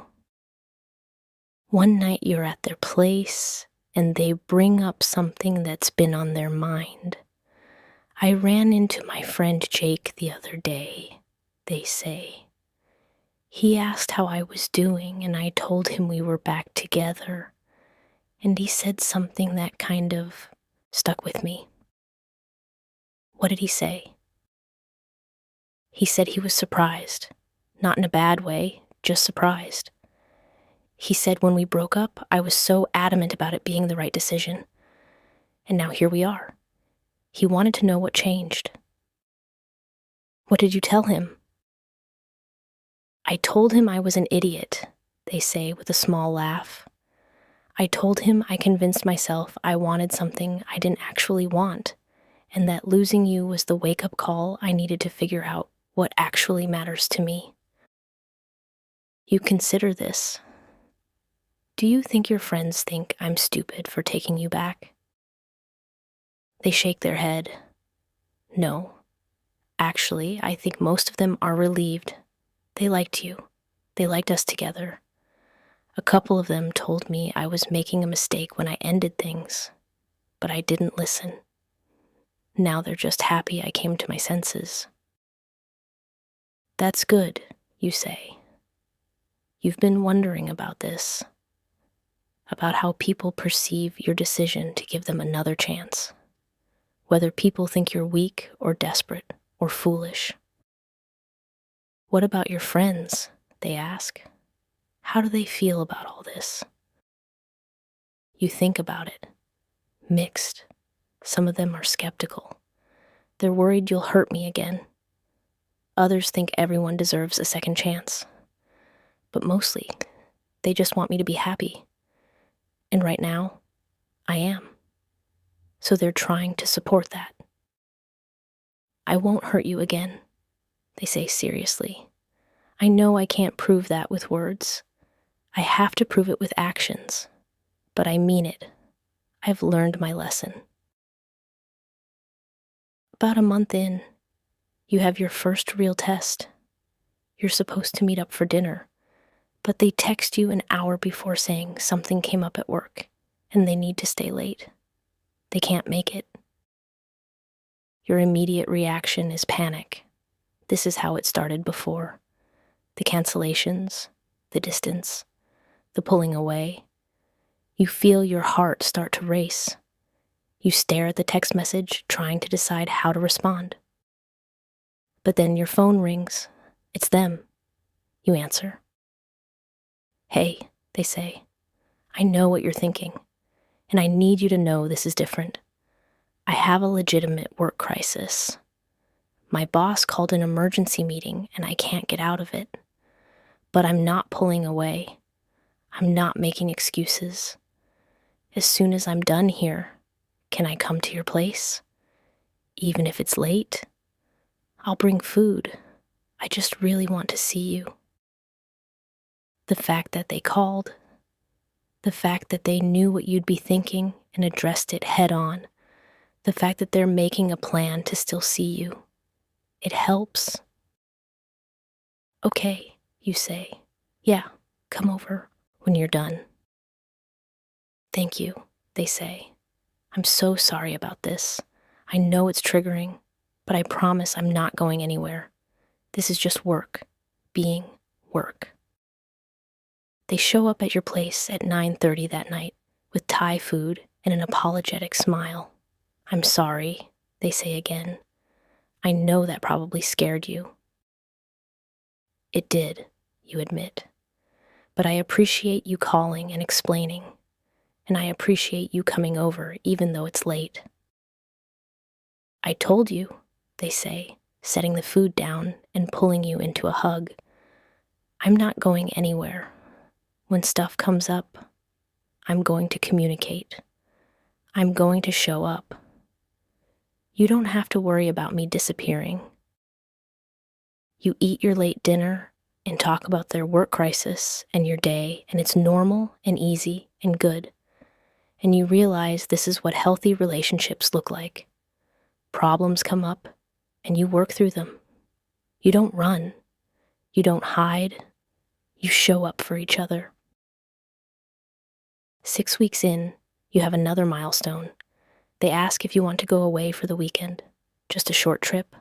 One night you're at their place and they bring up something that's been on their mind. I ran into my friend Jake the other day, they say. He asked how I was doing and I told him we were back together. And he said something that kind of stuck with me. What did he say? He said he was surprised. Not in a bad way, just surprised. He said when we broke up, I was so adamant about it being the right decision. And now here we are. He wanted to know what changed. What did you tell him? I told him I was an idiot, they say with a small laugh. I told him I convinced myself I wanted something I didn't actually want, and that losing you was the wake-up call I needed to figure out what actually matters to me. You consider this. Do you think your friends think I'm stupid for taking you back? They shake their head. No. Actually, I think most of them are relieved. They liked you. They liked us together. A couple of them told me I was making a mistake when I ended things, but I didn't listen. Now they're just happy I came to my senses. That's good, you say. You've been wondering about this, about how people perceive your decision to give them another chance, whether people think you're weak or desperate or foolish. What about your friends? They ask. How do they feel about all this? You think about it. Mixed. Some of them are skeptical. They're worried you'll hurt me again. Others think everyone deserves a second chance. But mostly, they just want me to be happy. And right now, I am. So they're trying to support that. I won't hurt you again, they say seriously. I know I can't prove that with words. I have to prove it with actions. But I mean it. I've learned my lesson. About a month in, you have your first real test. You're supposed to meet up for dinner, but they text you an hour before saying something came up at work and they need to stay late. They can't make it. Your immediate reaction is panic. This is how it started before. The cancellations, the distance, the pulling away. You feel your heart start to race. You stare at the text message, trying to decide how to respond. But then your phone rings. It's them. You answer. Hey, they say, I know what you're thinking, and I need you to know this is different. I have a legitimate work crisis. My boss called an emergency meeting, and I can't get out of it. But I'm not pulling away. I'm not making excuses. As soon as I'm done here, can I come to your place? Even if it's late? I'll bring food. I just really want to see you. The fact that they called, the fact that they knew what you'd be thinking and addressed it head on, the fact that they're making a plan to still see you, it helps. Okay, you say. Yeah, come over when you're done. Thank you, they say. I'm so sorry about this. I know it's triggering, but I promise I'm not going anywhere. This is just work, being work. They show up at your place at 9:30 that night with Thai food and an apologetic smile. I'm sorry, they say again. I know that probably scared you. It did, you admit. But I appreciate you calling and explaining, and I appreciate you coming over even though it's late. I told you, they say, setting the food down and pulling you into a hug. I'm not going anywhere. When stuff comes up, I'm going to communicate. I'm going to show up. You don't have to worry about me disappearing. You eat your late dinner and talk about their work crisis and your day, and it's normal and easy and good. And you realize this is what healthy relationships look like. Problems come up, and you work through them. You don't run. You don't hide. You show up for each other. 6 weeks in, you have another milestone. They ask if you want to go away for the weekend. Just a short trip,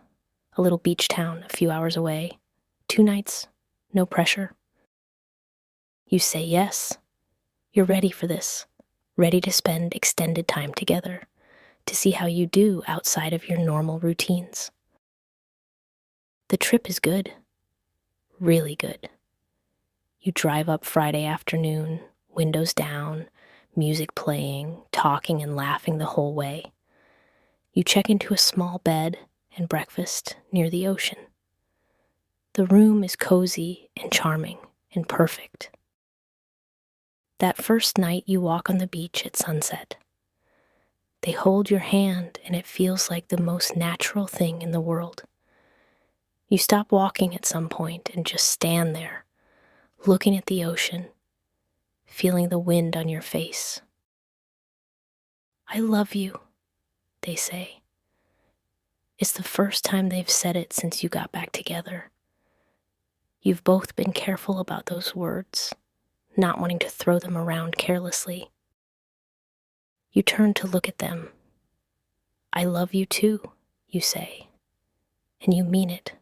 a little beach town a few hours away. 2 nights, no pressure. You say yes. You're ready for this, ready to spend extended time together, to see how you do outside of your normal routines. The trip is good, really good. You drive up Friday afternoon, windows down, music playing, talking and laughing the whole way. You check into a small bed and breakfast near the ocean. The room is cozy and charming and perfect. That first night you walk on the beach at sunset. They hold your hand and it feels like the most natural thing in the world. You stop walking at some point and just stand there, looking at the ocean, feeling the wind on your face. I love you, they say. It's the first time they've said it since you got back together. You've both been careful about those words, not wanting to throw them around carelessly. You turn to look at them. I love you too, you say, and you mean it.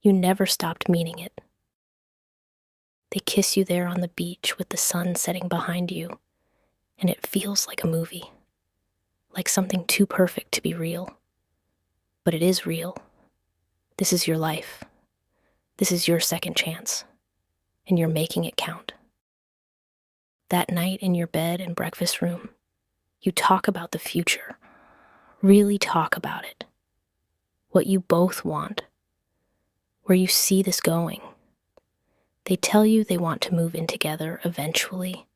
You never stopped meaning it. They kiss you there on the beach with the sun setting behind you, and it feels like a movie, like something too perfect to be real. But it is real. This is your life. This is your second chance, and you're making it count. That night in your bed and breakfast room, you talk about the future, Really talk about it. What you both want. Where you see this going. They tell you they want to move in together eventually,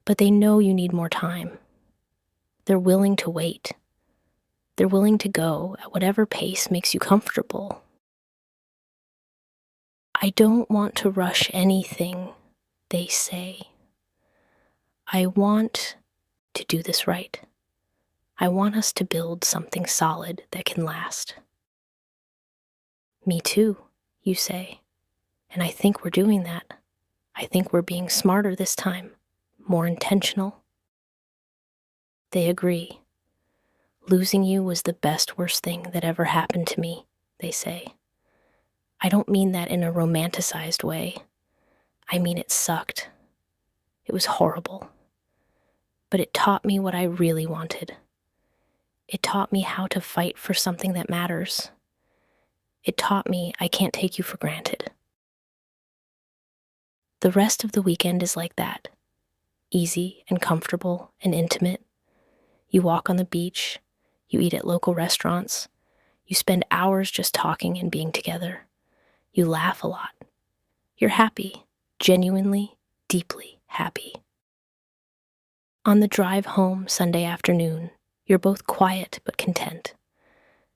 but they know you need more time. They're willing to wait. They're willing to go at whatever pace makes you comfortable. I don't want to rush anything, they say. I want to do this right. I want us to build something solid that can last. Me too, you say. And I think we're doing that. I think we're being smarter this time, more intentional. They agree. Losing you was the worst thing that ever happened to me, they say. I don't mean that in a romanticized way. I mean it sucked. It was horrible. But it taught me what I really wanted. It taught me how to fight for something that matters. It taught me I can't take you for granted. The rest of the weekend is like that. Easy and comfortable and intimate. You walk on the beach. You eat at local restaurants. You spend hours just talking and being together. You laugh a lot. You're happy, genuinely, deeply happy. On the drive home Sunday afternoon, you're both quiet but content.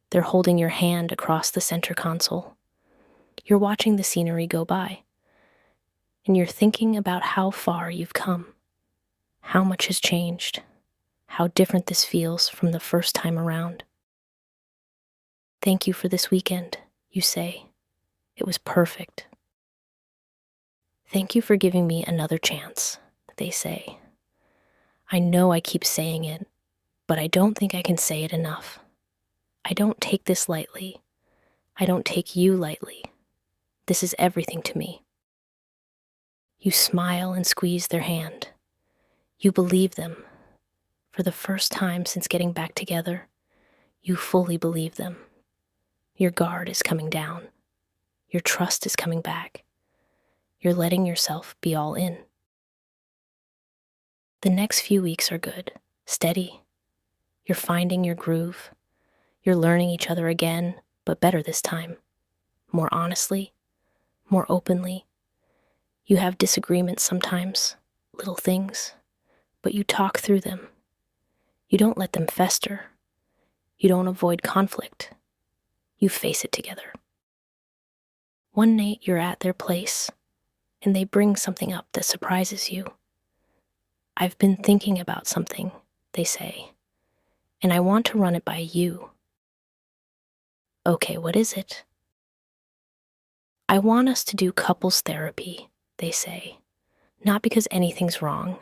They're holding your hand across the center console. You're watching the scenery go by. And you're thinking about how far you've come, how much has changed, how different this feels from the first time around. Thank you for this weekend, you say. It was perfect. Thank you for giving me another chance, they say. I know I keep saying it, but I don't think I can say it enough. I don't take this lightly. I don't take you lightly. This is everything to me. You smile and squeeze their hand. You believe them. For the first time since getting back together, you fully believe them. Your guard is coming down. Your trust is coming back. You're letting yourself be all in. The next few weeks are good, steady. You're finding your groove. You're learning each other again, but better this time. More honestly, more openly. You have disagreements sometimes, little things, but you talk through them. You don't let them fester. You don't avoid conflict. You face it together. One night you're at their place, and they bring something up that surprises you. I've been thinking about something, they say, and I want to run it by you. Okay, what is it? I want us to do couples therapy, they say. Not because anything's wrong.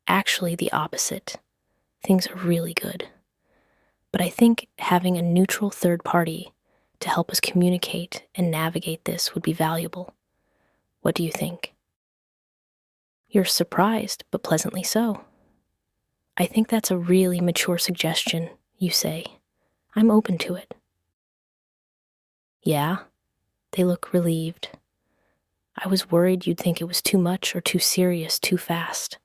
Actually, the opposite. Things are really good. But I think having a neutral third party to help us communicate and navigate this would be valuable. What do you think? You're surprised, but pleasantly so. I think that's a really mature suggestion, you say. I'm open to it. Yeah? They look relieved. I was worried you'd think it was too much or too serious too fast.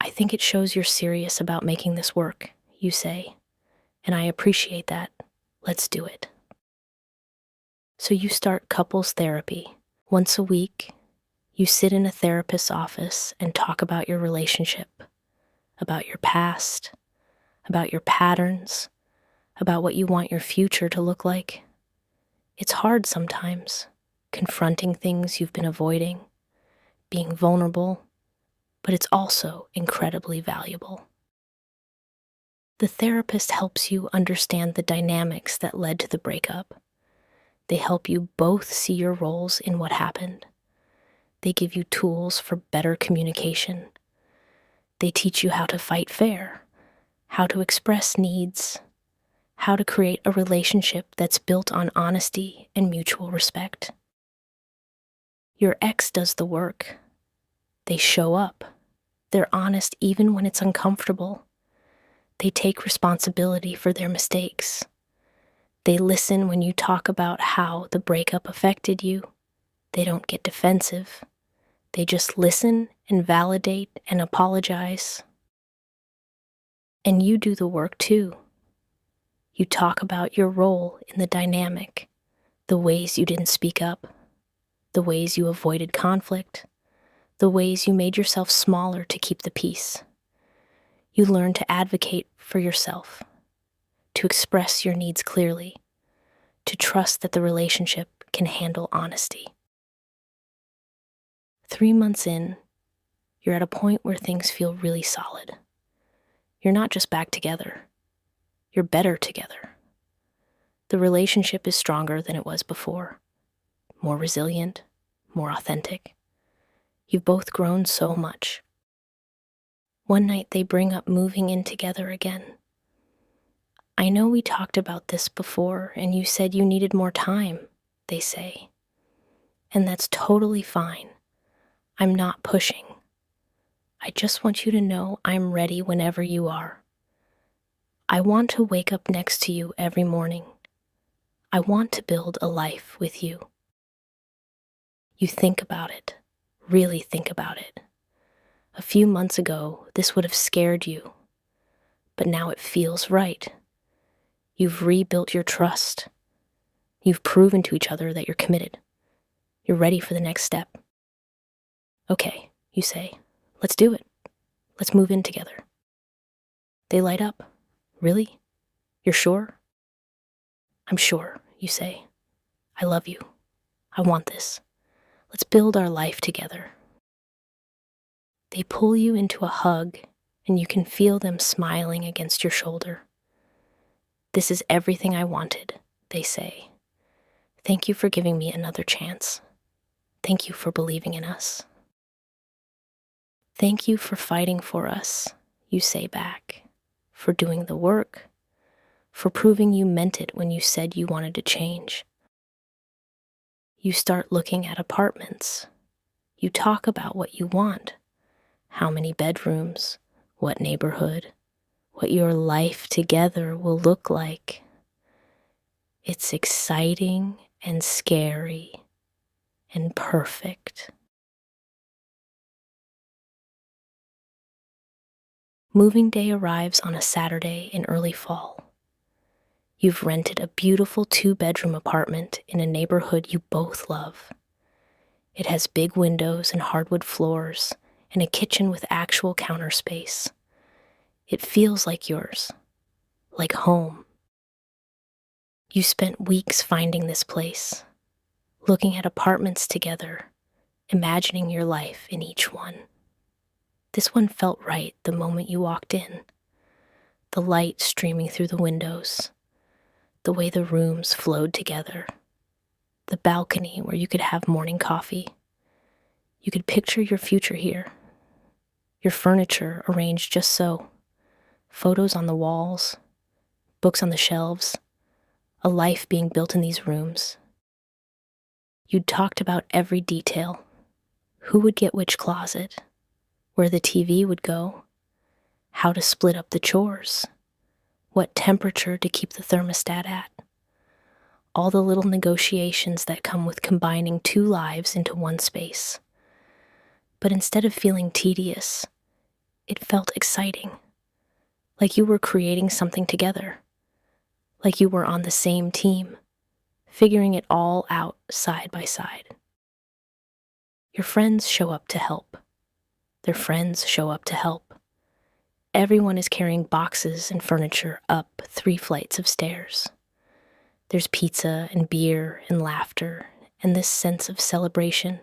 I think it shows you're serious about making this work, you say, and I appreciate that. Let's do it. So you start couples therapy. Once a week, you sit in a therapist's office and talk about your relationship, about your past, about your patterns, about what you want your future to look like. It's hard sometimes, confronting things you've been avoiding, being vulnerable, but it's also incredibly valuable. The therapist helps you understand the dynamics that led to the breakup. They help you both see your roles in what happened. They give you tools for better communication. They teach you how to fight fair, how to express needs, how to create a relationship that's built on honesty and mutual respect. Your ex does the work. They show up. They're honest even when it's uncomfortable. They take responsibility for their mistakes. They listen when you talk about how the breakup affected you. They don't get defensive. They just listen and validate and apologize. And you do the work too. You talk about your role in the dynamic, the ways you didn't speak up, the ways you avoided conflict, the ways you made yourself smaller to keep the peace. You learn to advocate for yourself, to express your needs clearly, to trust that the relationship can handle honesty. 3 months in, you're at a point where things feel really solid. You're not just back together, you're better together. The relationship is stronger than it was before, more resilient, more authentic. You've both grown so much. One night they bring up moving in together again. I know we talked about this before and you said you needed more time, they say. And that's totally fine. I'm not pushing. I just want you to know I'm ready whenever you are. I want to wake up next to you every morning. I want to build a life with you. You think about it, really think about it. A few months ago, this would have scared you, but now it feels right. You've rebuilt your trust. You've proven to each other that you're committed. You're ready for the next step. Okay, you say, let's do it. Let's move in together. They light up. Really? You're sure? I'm sure, you say. I love you. I want this. Let's build our life together. They pull you into a hug, and you can feel them smiling against your shoulder. This is everything I wanted, they say. Thank you for giving me another chance. Thank you for believing in us. Thank you for fighting for us, you say back, for doing the work, for proving you meant it when you said you wanted to change. You start looking at apartments. You talk about what you want. How many bedrooms, what neighborhood, what your life together will look like. It's exciting and scary and perfect. Moving day arrives on a Saturday in early fall. You've rented a beautiful 2-bedroom apartment in a neighborhood you both love. It has big windows and hardwood floors and a kitchen with actual counter space. It feels like yours, like home. You spent weeks finding this place, looking at apartments together, imagining your life in each one. This one felt right the moment you walked in. The light streaming through the windows, the way the rooms flowed together, the balcony where you could have morning coffee. You could picture your future here. Your furniture arranged just so. Photos on the walls, books on the shelves, a life being built in these rooms. You'd talked about every detail. Who would get which closet, where the TV would go, how to split up the chores, what temperature to keep the thermostat at. All the little negotiations that come with combining 2 lives into one space. But instead of feeling tedious, it felt exciting. Like you were creating something together. Like you were on the same team, figuring it all out side by side. Your friends show up to help. Their friends show up to help. Everyone is carrying boxes and furniture up 3 flights of stairs. There's pizza and beer and laughter and this sense of celebration.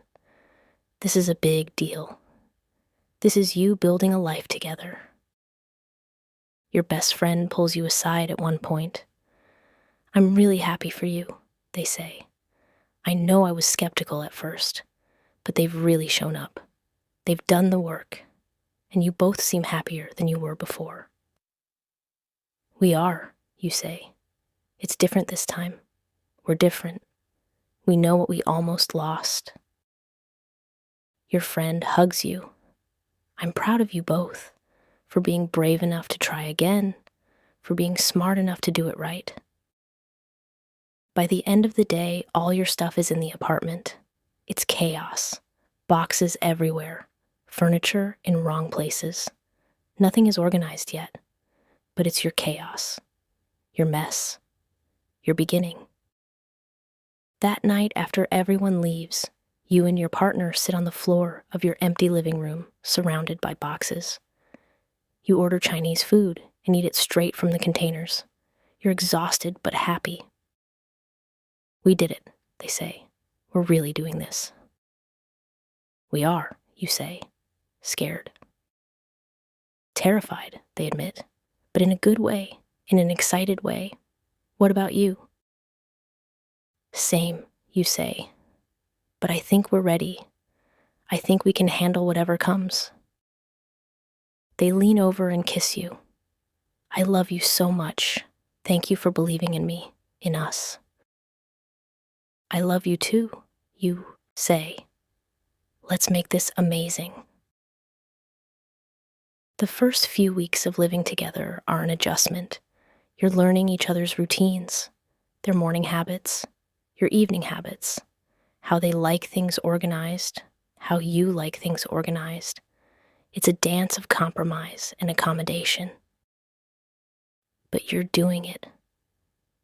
This is a big deal. This is you building a life together. Your best friend pulls you aside at one point. I'm really happy for you, they say. I know I was skeptical at first, but they've really shown up. They've done the work, and you both seem happier than you were before. We are, you say. It's different this time. We're different. We know what we almost lost. Your friend hugs you. I'm proud of you both for being brave enough to try again, for being smart enough to do it right. By the end of the day, all your stuff is in the apartment. It's chaos. Boxes everywhere. Furniture in wrong places. Nothing is organized yet. but it's your chaos, your mess, your beginning. That night, after everyone leaves, you and your partner sit on the floor of your empty living room, surrounded by boxes. You order Chinese food and eat it straight from the containers. You're exhausted but happy. We did it, they say. We're really doing this. We are, you say, scared. Terrified, they admit, but in a good way, in an excited way. What about you? Same, you say. But I think we're ready. I think we can handle whatever comes. They lean over and kiss you. I love you so much. Thank you for believing in me, in us. I love you too, you say. Let's make this amazing. The first few weeks of living together are an adjustment. You're learning each other's routines, their morning habits, your evening habits, how they like things organized, how you like things organized. It's a dance of compromise and accommodation. But you're doing it.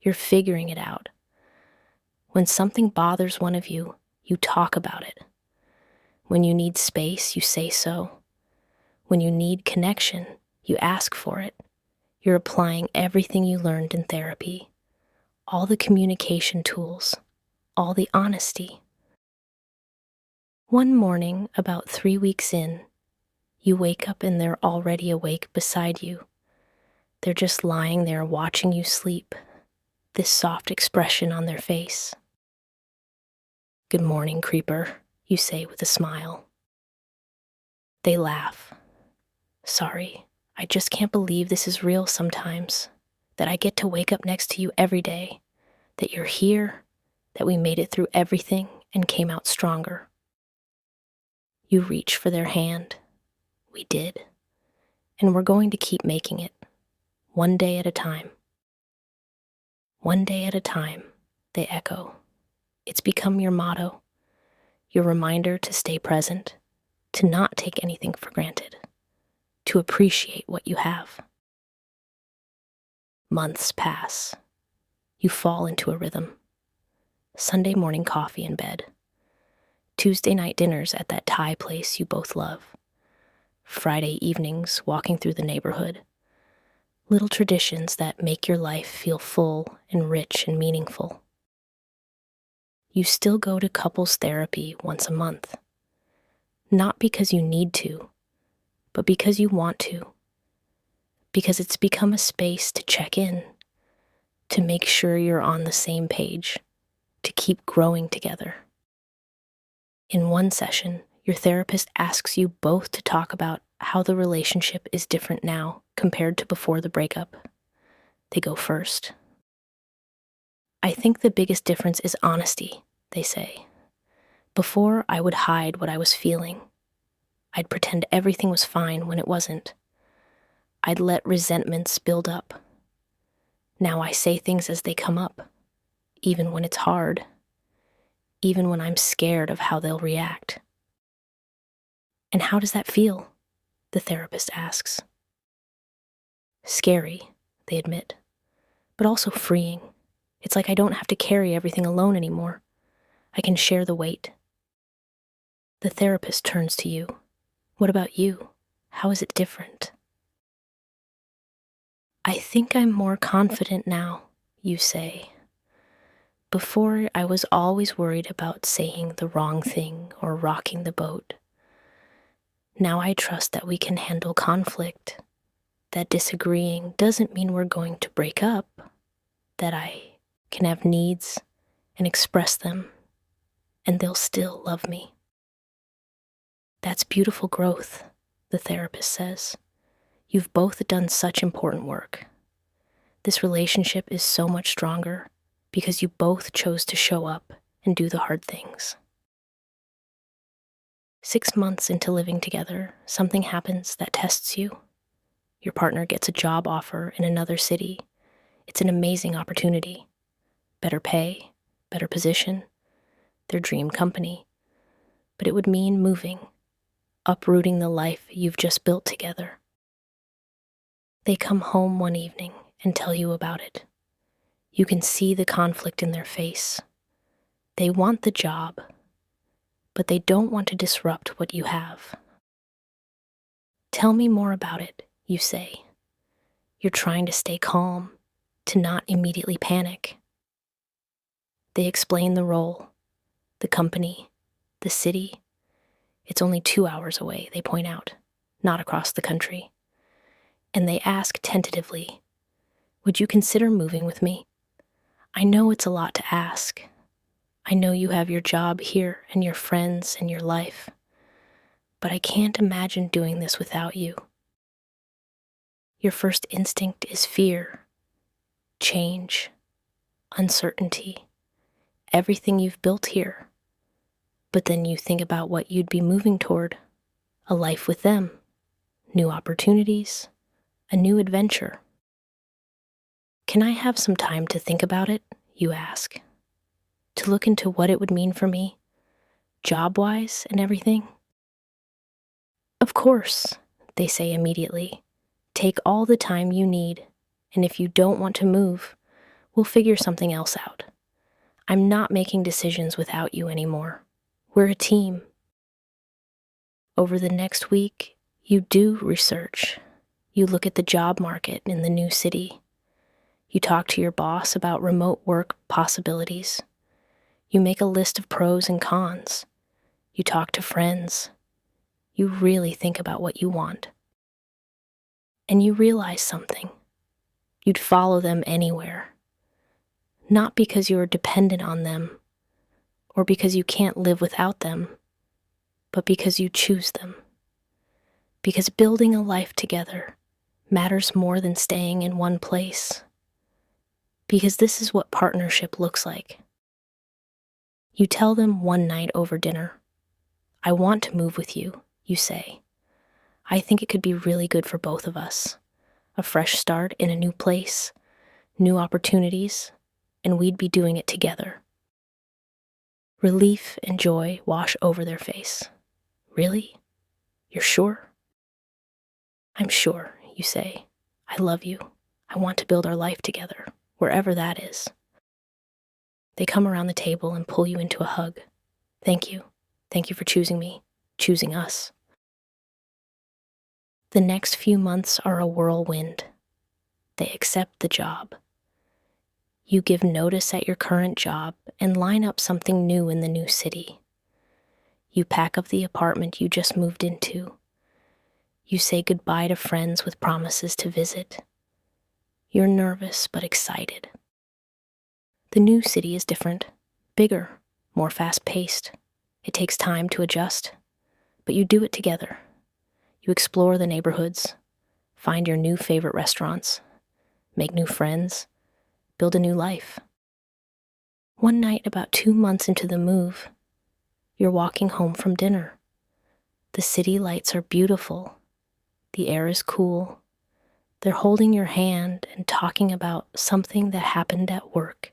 You're figuring it out. When something bothers one of you, you talk about it. When you need space, you say so. When you need connection, you ask for it. You're applying everything you learned in therapy, all the communication tools, all the honesty. One morning, about 3 weeks in, you wake up and they're already awake beside you. They're just lying there watching you sleep, this soft expression on their face. Good morning, creeper, you say with a smile. They laugh. Sorry, I just can't believe this is real sometimes, that I get to wake up next to you every day, that you're here, that we made it through everything and came out stronger. You reach for their hand. We did. And we're going to keep making it, one day at a time. One day at a time, they echo. It's become your motto, your reminder to stay present, to not take anything for granted, to appreciate what you have. Months pass. You fall into a rhythm. Sunday morning coffee in bed. Tuesday night dinners at that Thai place you both love. Friday evenings walking through the neighborhood. Little traditions that make your life feel full and rich and meaningful. You still go to couples therapy once a month. Not because you need to, but because you want to. Because it's become a space to check in, to make sure you're on the same page, to keep growing together. In one session, your therapist asks you both to talk about how the relationship is different now compared to before the breakup. They go first. I think the biggest difference is honesty, they say. Before, I would hide what I was feeling. I'd pretend everything was fine when it wasn't. I'd let resentments build up. Now I say things as they come up, even when it's hard, even when I'm scared of how they'll react. And how does that feel? The therapist asks. Scary, they admit, but also freeing. It's like I don't have to carry everything alone anymore. I can share the weight. The therapist turns to you. What about you? How is it different? I think I'm more confident now, you say. Before, I was always worried about saying the wrong thing or rocking the boat. Now I trust that we can handle conflict, that disagreeing doesn't mean we're going to break up, that I can have needs and express them, and they'll still love me. That's beautiful growth, the therapist says. You've both done such important work. This relationship is so much stronger because you both chose to show up and do the hard things. 6 months into living together, something happens that tests you. Your partner gets a job offer in another city. It's an amazing opportunity. Better pay, better position, their dream company. But it would mean moving, uprooting the life you've just built together. They come home one evening and tell you about it. You can see the conflict in their face. They want the job, but they don't want to disrupt what you have. Tell me more about it, you say. You're trying to stay calm, to not immediately panic. They explain the role, the company, the city. It's only 2 hours away, they point out, not across the country. And they ask tentatively, would you consider moving with me? I know it's a lot to ask. I know you have your job here and your friends and your life, but I can't imagine doing this without you. Your first instinct is fear, change, uncertainty, everything you've built here. But then you think about what you'd be moving toward, a life with them, new opportunities, a new adventure. Can I have some time to think about it, you ask? To look into what it would mean for me, job-wise and everything? Of course, they say immediately. Take all the time you need, and if you don't want to move, we'll figure something else out. I'm not making decisions without you anymore. We're a team. Over the next week, you do research. You look at the job market in the new city. You talk to your boss about remote work possibilities. You make a list of pros and cons. You talk to friends. You really think about what you want. And you realize something. You'd follow them anywhere. Not because you are dependent on them, or because you can't live without them, but because you choose them. Because building a life together matters more than staying in one place. Because this is what partnership looks like. You tell them one night over dinner, I want to move with you, you say. I think it could be really good for both of us. A fresh start in a new place, new opportunities, and we'd be doing it together. Relief and joy wash over their face. Really? You're sure? I'm sure, you say. I love you. I want to build our life together, wherever that is. They come around the table and pull you into a hug. Thank you. Thank you for choosing me, choosing us. The next few months are a whirlwind. They accept the job. You give notice at your current job and line up something new in the new city. You pack up the apartment you just moved into. You say goodbye to friends with promises to visit. You're nervous but excited. The new city is different, bigger, more fast-paced. It takes time to adjust, but you do it together. You explore the neighborhoods, find your new favorite restaurants, make new friends, build a new life. One night, about 2 months into the move, you're walking home from dinner. The city lights are beautiful. The air is cool. They're holding your hand and talking about something that happened at work.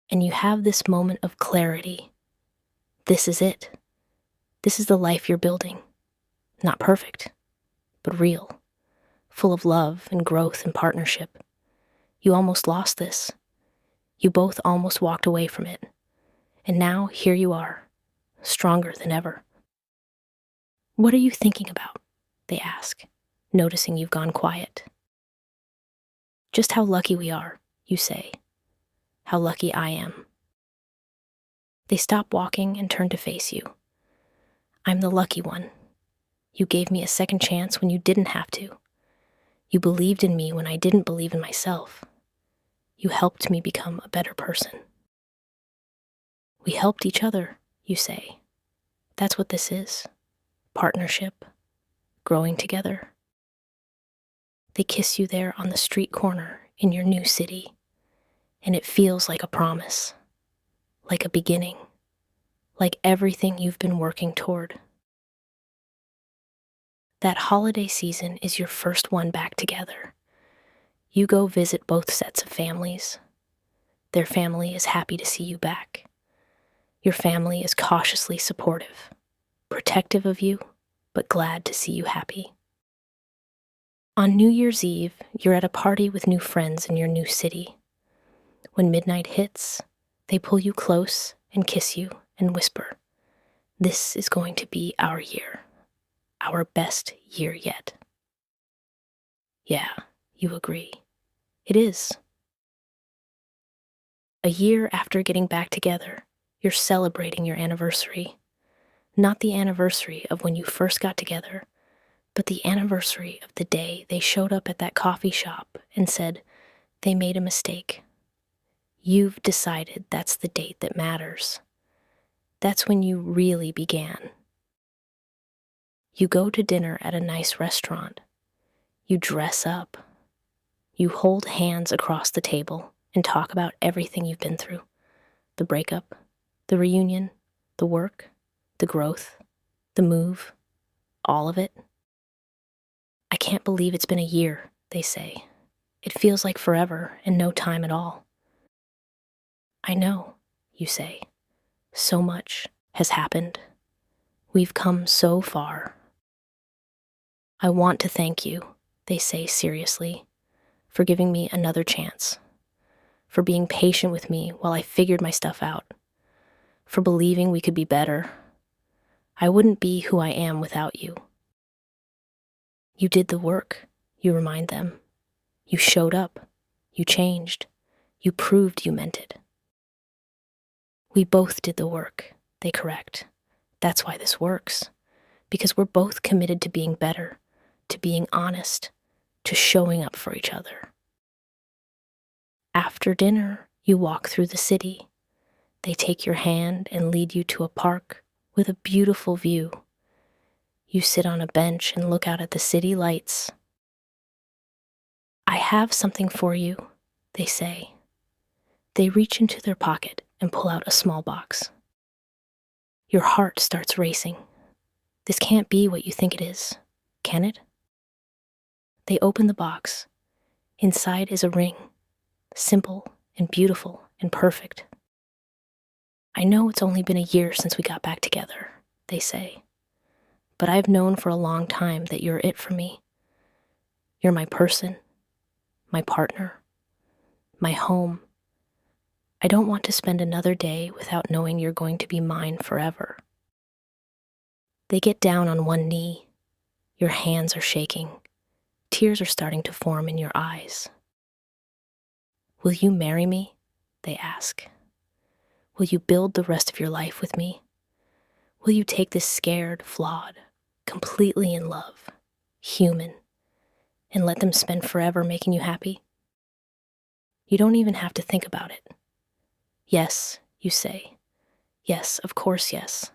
And you have this moment of clarity. This is it. This is the life you're building. Not perfect, but real, full of love and growth and partnership. You almost lost this. You both almost walked away from it. And now here you are, stronger than ever. What are you thinking about? They ask, noticing you've gone quiet. Just how lucky we are, you say. How lucky I am. They stop walking and turn to face you. I'm the lucky one. You gave me a second chance when you didn't have to. You believed in me when I didn't believe in myself. You helped me become a better person. We helped each other, you say. That's what this is. Partnership. Growing together. They kiss you there on the street corner in your new city, and it feels like a promise, like a beginning, like everything you've been working toward. That holiday season is your first one back together. You go visit both sets of families. Their family is happy to see you back. Your family is cautiously supportive, protective of you, but glad to see you happy. On New Year's Eve, you're at a party with new friends in your new city. When midnight hits, they pull you close and kiss you and whisper, "This is going to be our year, our best year yet." Yeah, you agree. It is. A year after getting back together, you're celebrating your anniversary. Not the anniversary of when you first got together, but the anniversary of the day they showed up at that coffee shop and said they made a mistake. You've decided that's the date that matters. That's when you really began. You go to dinner at a nice restaurant. You dress up. You hold hands across the table and talk about everything you've been through. The breakup, the reunion, the work, the growth, the move, all of it. "I can't believe it's been a year," they say. "It feels like forever and no time at all." "I know," you say. "So much has happened. We've come so far." "I want to thank you," they say seriously, "for giving me another chance, for being patient with me while I figured my stuff out, for believing we could be better. I wouldn't be who I am without you." "You did the work," you remind them. "You showed up. You changed. You proved you meant it." "We both did the work," they correct. "That's why this works. Because we're both committed to being better, to being honest, to showing up for each other." After dinner, you walk through the city. They take your hand and lead you to a park with a beautiful view. You sit on a bench and look out at the city lights. "I have something for you," they say. They reach into their pocket and pull out a small box. Your heart starts racing. This can't be what you think it is, can it? They open the box. Inside is a ring, simple and beautiful and perfect. "I know it's only been a year since we got back together," they say, "but I've known for a long time that you're it for me. You're my person, my partner, my home. I don't want to spend another day without knowing you're going to be mine forever." They get down on one knee. Your hands are shaking. Tears are starting to form in your eyes. "Will you marry me?" they ask. "Will you build the rest of your life with me? Will you take this scared, flawed, completely in love, human, and let them spend forever making you happy?" You don't even have to think about it. "Yes," you say. "Yes, of course, yes."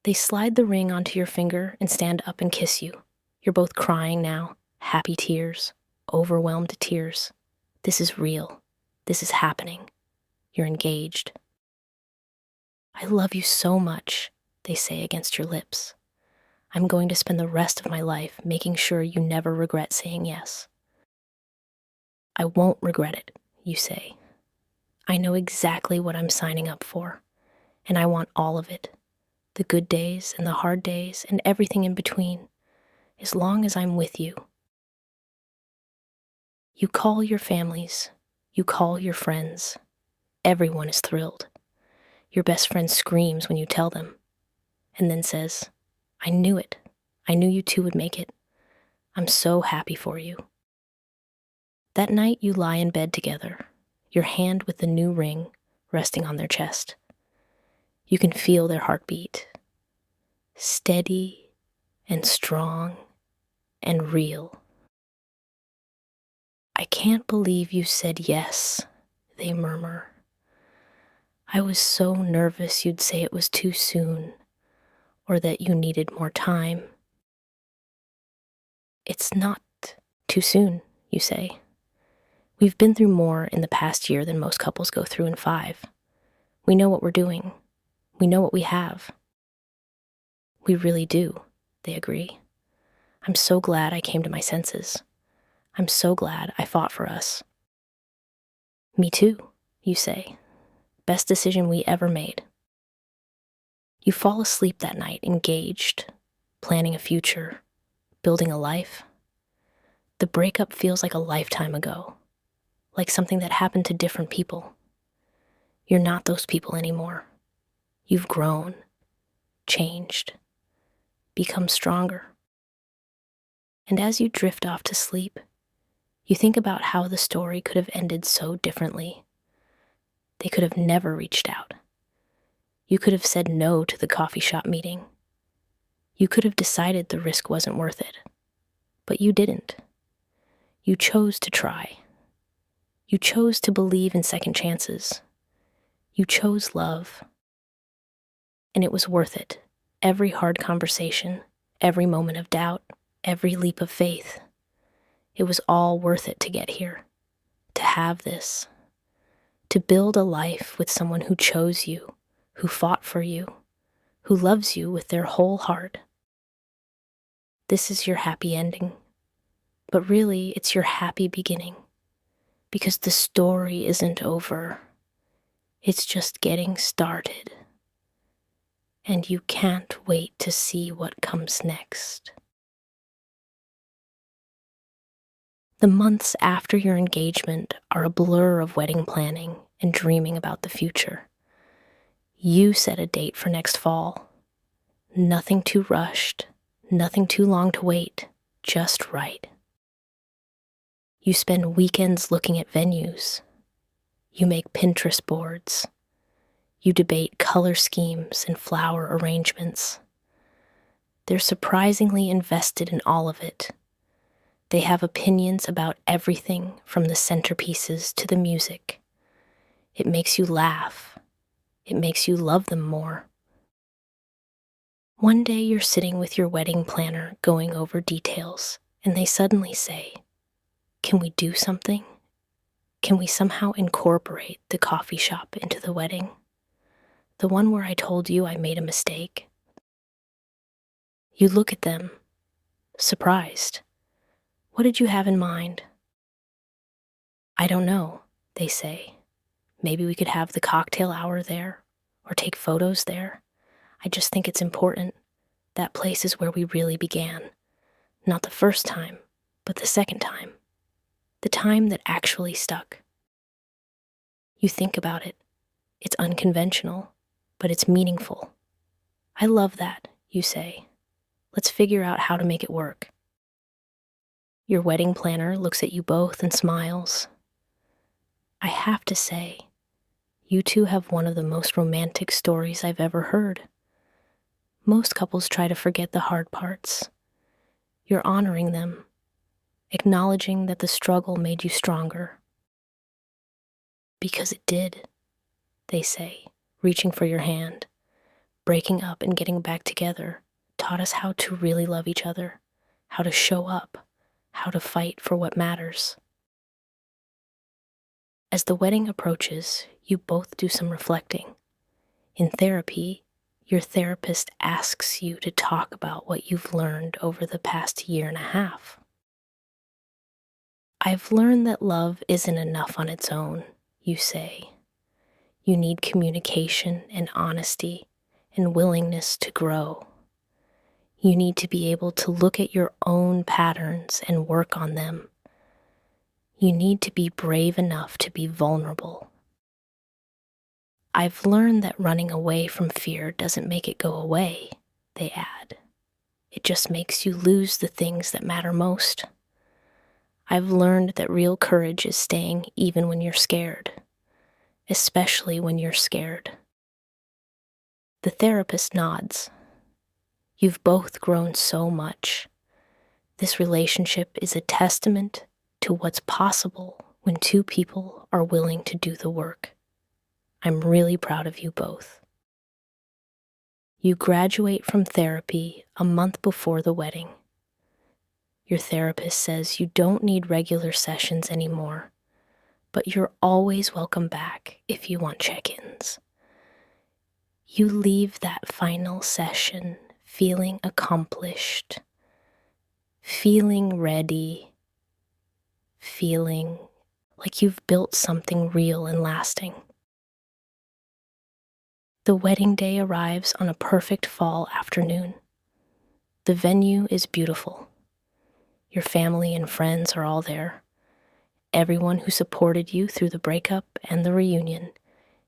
They slide the ring onto your finger and stand up and kiss you. You're both crying now, happy tears, overwhelmed tears. This is real. This is happening. You're engaged. "I love you so much," they say against your lips. "I'm going to spend the rest of my life making sure you never regret saying yes." "I won't regret it," you say. "I know exactly what I'm signing up for, and I want all of it. The good days and the hard days and everything in between, as long as I'm with you." You call your families. You call your friends. Everyone is thrilled. Your best friend screams when you tell them, and then says, "I knew it. I knew you two would make it. I'm so happy for you." That night you lie in bed together, your hand with the new ring resting on their chest. You can feel their heartbeat, steady and strong and real. "I can't believe you said yes," they murmur. "I was so nervous you'd say it was too soon, or that you needed more time." "It's not too soon," you say. "We've been through more in the past year than most couples go through in 5. We know what we're doing. We know what we have." "We really do," they agree. "I'm so glad I came to my senses. I'm so glad I fought for us." "Me too," you say. "Best decision we ever made." You fall asleep that night engaged, planning a future, building a life. The breakup feels like a lifetime ago, like something that happened to different people. You're not those people anymore. You've grown, changed, become stronger. And as you drift off to sleep, you think about how the story could have ended so differently. They could have never reached out. You could have said no to the coffee shop meeting. You could have decided the risk wasn't worth it. But you didn't. You chose to try. You chose to believe in second chances. You chose love. And it was worth it. Every hard conversation, every moment of doubt, every leap of faith. It was all worth it to get here, to have this, to build a life with someone who chose you, who fought for you, who loves you with their whole heart. This is your happy ending, but really it's your happy beginning, because the story isn't over. It's just getting started, and you can't wait to see what comes next. The months after your engagement are a blur of wedding planning and dreaming about the future. You set a date for next fall. Nothing too rushed, nothing too long to wait, just right. You spend weekends looking at venues. You make Pinterest boards. You debate color schemes and flower arrangements. They're surprisingly invested in all of it. They have opinions about everything from the centerpieces to the music. It makes you laugh. It makes you love them more. One day you're sitting with your wedding planner going over details, and they suddenly say, "Can we do something? Can we somehow incorporate the coffee shop into the wedding? The one where I told you I made a mistake?" You look at them, surprised. What did you have in mind? "I don't know," they say. "Maybe we could have the cocktail hour there, or take photos there. I just think it's important. That place is where we really began. Not the first time, but the second time. The time that actually stuck." You think about it. It's unconventional, but it's meaningful. "I love that," you say. "Let's figure out how to make it work." Your wedding planner looks at you both and smiles. I have to say, you two have one of the most romantic stories I've ever heard. Most couples try to forget the hard parts. You're honoring them, acknowledging that the struggle made you stronger. "Because it did," they say, reaching for your hand. "Breaking up and getting back together taught us how to really love each other, how to show up, how to fight for what matters." As the wedding approaches, you both do some reflecting. In therapy, your therapist asks you to talk about what you've learned over the past year and a half. "I've learned that love isn't enough on its own," you say. "You need communication and honesty and willingness to grow. You need to be able to look at your own patterns and work on them. You need to be brave enough to be vulnerable. I've learned that running away from fear doesn't make it go away," they add. "It just makes you lose the things that matter most. I've learned that real courage is staying even when you're scared, especially when you're scared." The therapist nods. You've both grown so much. This relationship is a testament to what's possible when two people are willing to do the work. I'm really proud of you both. You graduate from therapy a month before the wedding. Your therapist says you don't need regular sessions anymore, but you're always welcome back if you want check-ins. You leave that final session feeling accomplished, feeling ready, feeling like you've built something real and lasting. The wedding day arrives on a perfect fall afternoon. The venue is beautiful. Your family and friends are all there. Everyone who supported you through the breakup and the reunion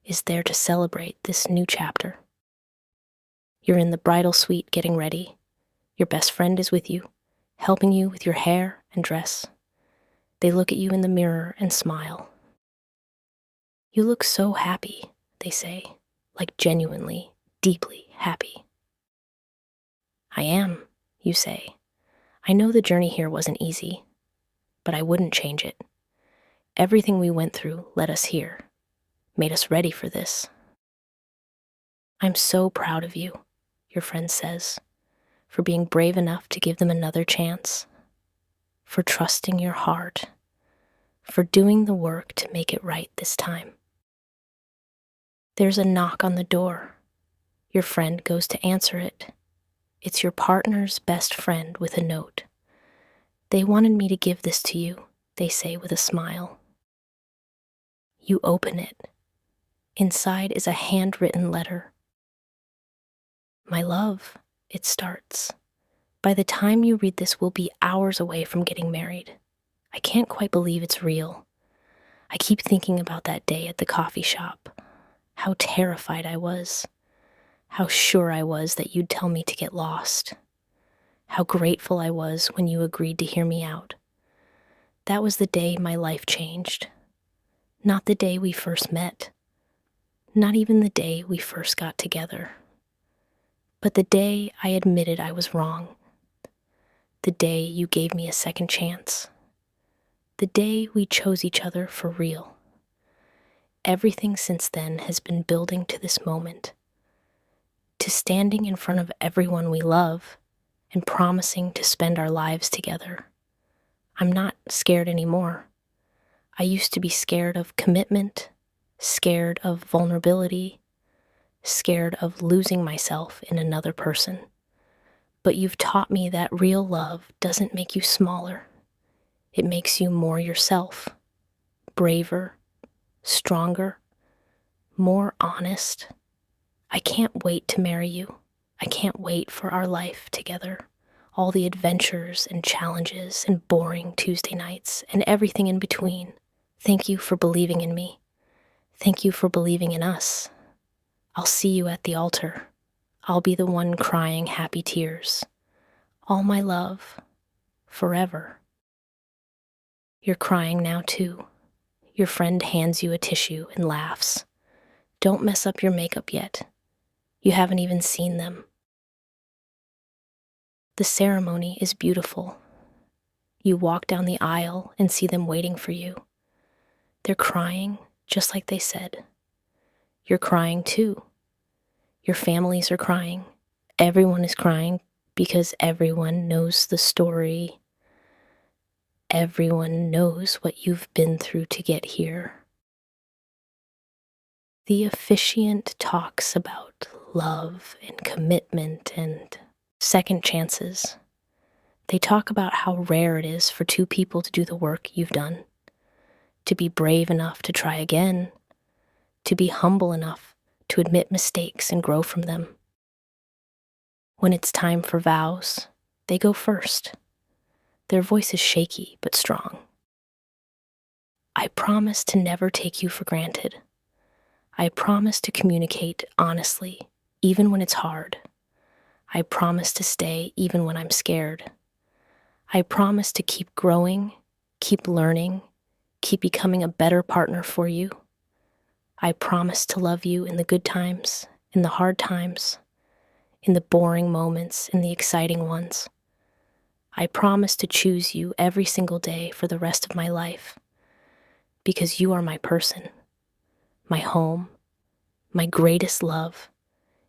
is there to celebrate this new chapter. You're in the bridal suite getting ready. Your best friend is with you, helping you with your hair and dress. They look at you in the mirror and smile. You look so happy, they say, like genuinely, deeply happy. I am, you say. I know the journey here wasn't easy, but I wouldn't change it. Everything we went through led us here, made us ready for this. I'm so proud of you, your friend says, for being brave enough to give them another chance, for trusting your heart, for doing the work to make it right this time. There's a knock on the door. Your friend goes to answer it. It's your partner's best friend with a note. They wanted me to give this to you, they say with a smile. You open it. Inside is a handwritten letter. My love, it starts. By the time you read this, we'll be hours away from getting married. I can't quite believe it's real. I keep thinking about that day at the coffee shop. How terrified I was. How sure I was that you'd tell me to get lost. How grateful I was when you agreed to hear me out. That was the day my life changed. Not the day we first met. Not even the day we first got together. But the day I admitted I was wrong. The day you gave me a second chance. The day we chose each other for real. Everything since then has been building to this moment. To standing in front of everyone we love and promising to spend our lives together. I'm not scared anymore. I used to be scared of commitment, scared of vulnerability, scared of losing myself in another person. But you've taught me that real love doesn't make you smaller. It makes you more yourself, braver, stronger, more honest. I can't wait to marry you. I can't wait for our life together. All the adventures and challenges and boring Tuesday nights and everything in between. Thank you for believing in me. Thank you for believing in us. I'll see you at the altar. I'll be the one crying happy tears. All my love, forever. You're crying now too. Your friend hands you a tissue and laughs. Don't mess up your makeup yet. You haven't even seen them. The ceremony is beautiful. You walk down the aisle and see them waiting for you. They're crying just like they said. You're crying too. Your families are crying. Everyone is crying because everyone knows the story. Everyone knows what you've been through to get here. The officiant talks about love and commitment and second chances. They talk about how rare it is for two people to do the work you've done, to be brave enough to try again, to be humble enough to admit mistakes and grow from them. When it's time for vows, they go first. Their voice is shaky but strong. I promise to never take you for granted. I promise to communicate honestly, even when it's hard. I promise to stay even when I'm scared. I promise to keep growing, keep learning, keep becoming a better partner for you. I promise to love you in the good times, in the hard times, in the boring moments, in the exciting ones. I promise to choose you every single day for the rest of my life, because you are my person, my home, my greatest love,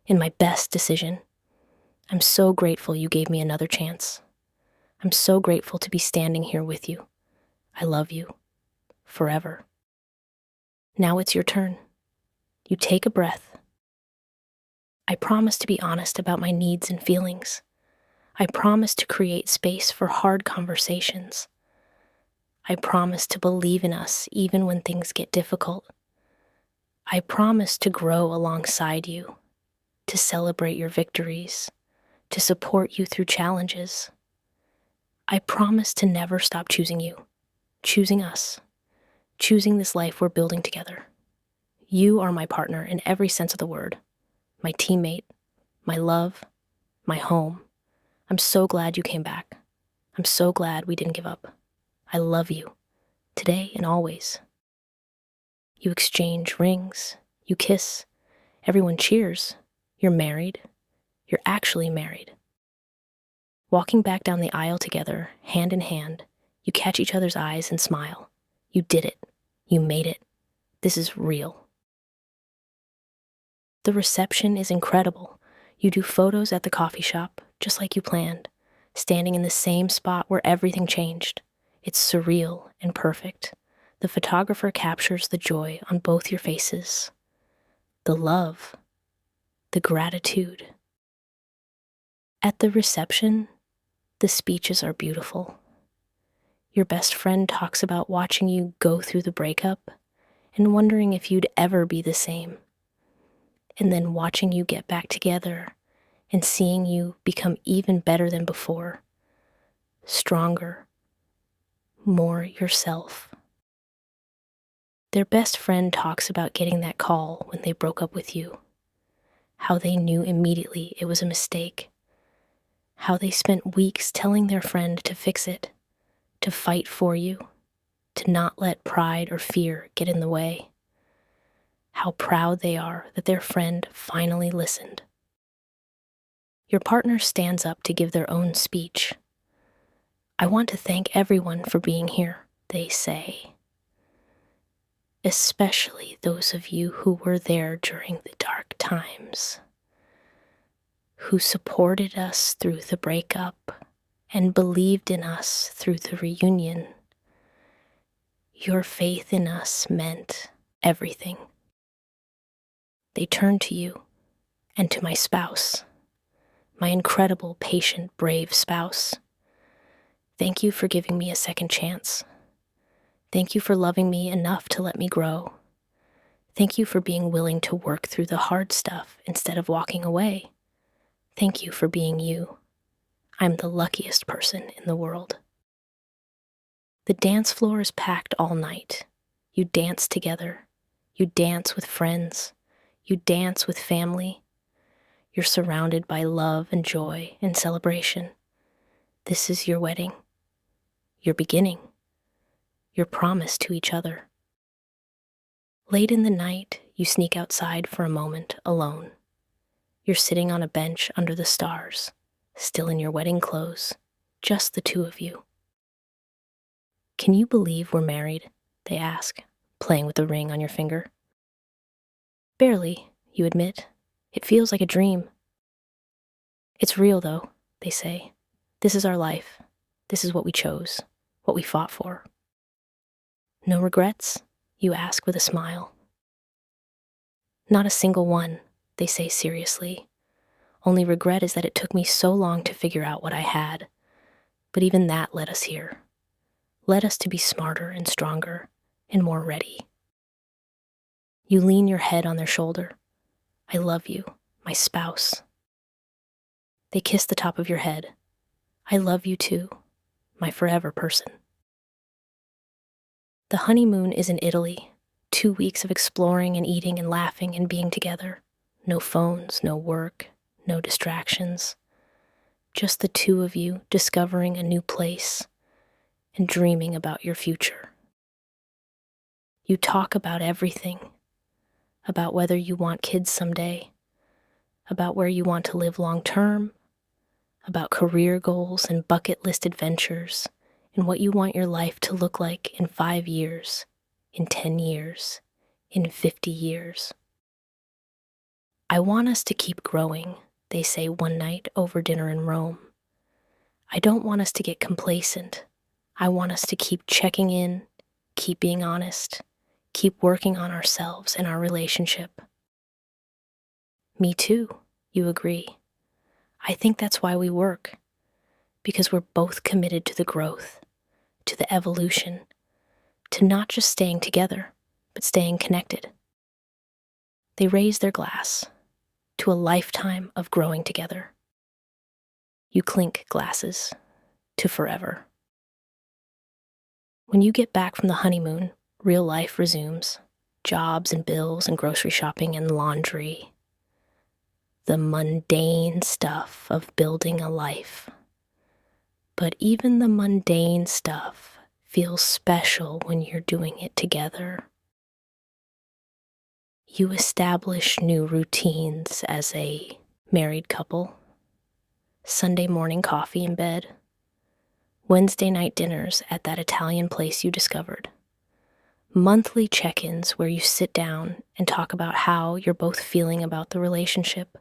and my best decision. I'm so grateful you gave me another chance. I'm so grateful to be standing here with you. I love you. Forever. Now it's your turn. You take a breath. I promise to be honest about my needs and feelings. I promise to create space for hard conversations. I promise to believe in us even when things get difficult. I promise to grow alongside you, to celebrate your victories, to support you through challenges. I promise to never stop choosing you, choosing us, choosing this life we're building together. You are my partner in every sense of the word, my teammate, my love, my home. I'm so glad you came back. I'm so glad we didn't give up. I love you, today and always. You exchange rings, you kiss, everyone cheers. You're married. You're actually married. Walking back down the aisle together, hand in hand, you catch each other's eyes and smile. You did it. You made it. This is real. The reception is incredible. You do photos at the coffee shop, just like you planned, standing in the same spot where everything changed. It's surreal and perfect. The photographer captures the joy on both your faces, the love, the gratitude. At the reception, the speeches are beautiful. Your best friend talks about watching you go through the breakup and wondering if you'd ever be the same. And then watching you get back together and seeing you become even better than before, stronger, more yourself. Their best friend talks about getting that call when they broke up with you, how they knew immediately it was a mistake, how they spent weeks telling their friend to fix it, to fight for you, to not let pride or fear get in the way. How proud they are that their friend finally listened. Your partner stands up to give their own speech. I want to thank everyone for being here, they say. Especially those of you who were there during the dark times, who supported us through the breakup and believed in us through the reunion. Your faith in us meant everything. They turned to you and to my spouse, my incredible, patient, brave spouse. Thank you for giving me a second chance. Thank you for loving me enough to let me grow. Thank you for being willing to work through the hard stuff instead of walking away. Thank you for being you. I'm the luckiest person in the world. The dance floor is packed all night. You dance together. You dance with friends. You dance with family. You're surrounded by love and joy and celebration. This is your wedding, your beginning, your promise to each other. Late in the night, you sneak outside for a moment alone. You're sitting on a bench under the stars, still in your wedding clothes, just the two of you. Can you believe we're married? They ask, playing with the ring on your finger. Barely, you admit. It feels like a dream. It's real, though, they say. This is our life. This is what we chose, what we fought for. No regrets? You ask with a smile. Not a single one, they say seriously. Only regret is that it took me so long to figure out what I had. But even that led us here. Led us to be smarter and stronger and more ready. You lean your head on their shoulder. I love you, my spouse. They kiss the top of your head. I love you too, my forever person. The honeymoon is in Italy. 2 weeks of exploring and eating and laughing and being together. No phones, no work, no distractions. Just the two of you discovering a new place and dreaming about your future. You talk about everything. About whether you want kids someday, about where you want to live long term, about career goals and bucket list adventures, and what you want your life to look like in 5 years, in 10 years, in 50 years. I want us to keep growing, they say one night over dinner in Rome. I don't want us to get complacent. I want us to keep checking in, keep being honest, keep working on ourselves and our relationship. Me too, you agree. I think that's why we work, because we're both committed to the growth, to the evolution, to not just staying together, but staying connected. They raise their glass to a lifetime of growing together. You clink glasses. to forever. When you get back from the honeymoon, real life resumes. Jobs and bills and grocery shopping and laundry. The mundane stuff of building a life. But even the mundane stuff feels special when you're doing it together. You establish new routines as a married couple. Sunday morning coffee in bed. Wednesday night dinners at that Italian place you discovered. Monthly check-ins where you sit down and talk about how you're both feeling about the relationship.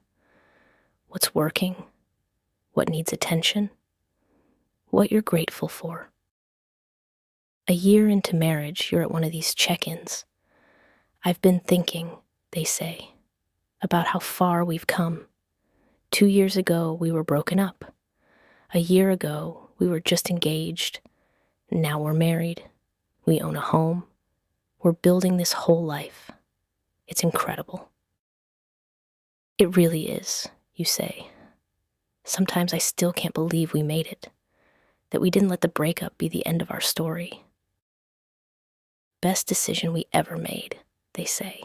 What's working, what needs attention, what you're grateful for. A year into marriage, you're at one of these check-ins. I've been thinking, they say, about how far we've come. 2 years ago, we were broken up. A year ago, we were just engaged. Now we're married. We own a home. We're building this whole life. It's incredible. It really is, you say. Sometimes I still can't believe we made it, that we didn't let the breakup be the end of our story. Best decision we ever made, they say.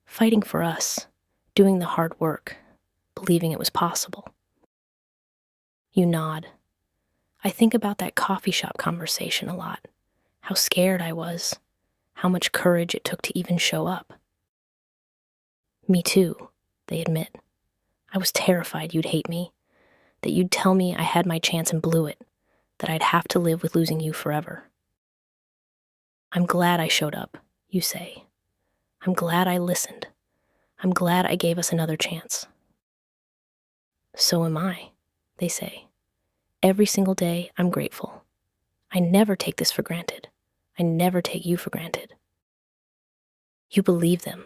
Fighting for us, doing the hard work, believing it was possible. You nod. I think about that coffee shop conversation a lot, how scared I was, how much courage it took to even show up. Me too, they admit. I was terrified you'd hate me, that you'd tell me I had my chance and blew it, that I'd have to live with losing you forever. I'm glad I showed up, you say. I'm glad I listened. I'm glad I gave us another chance. So am I, they say. Every single day, I'm grateful. I never take this for granted. I never take you for granted. You believe them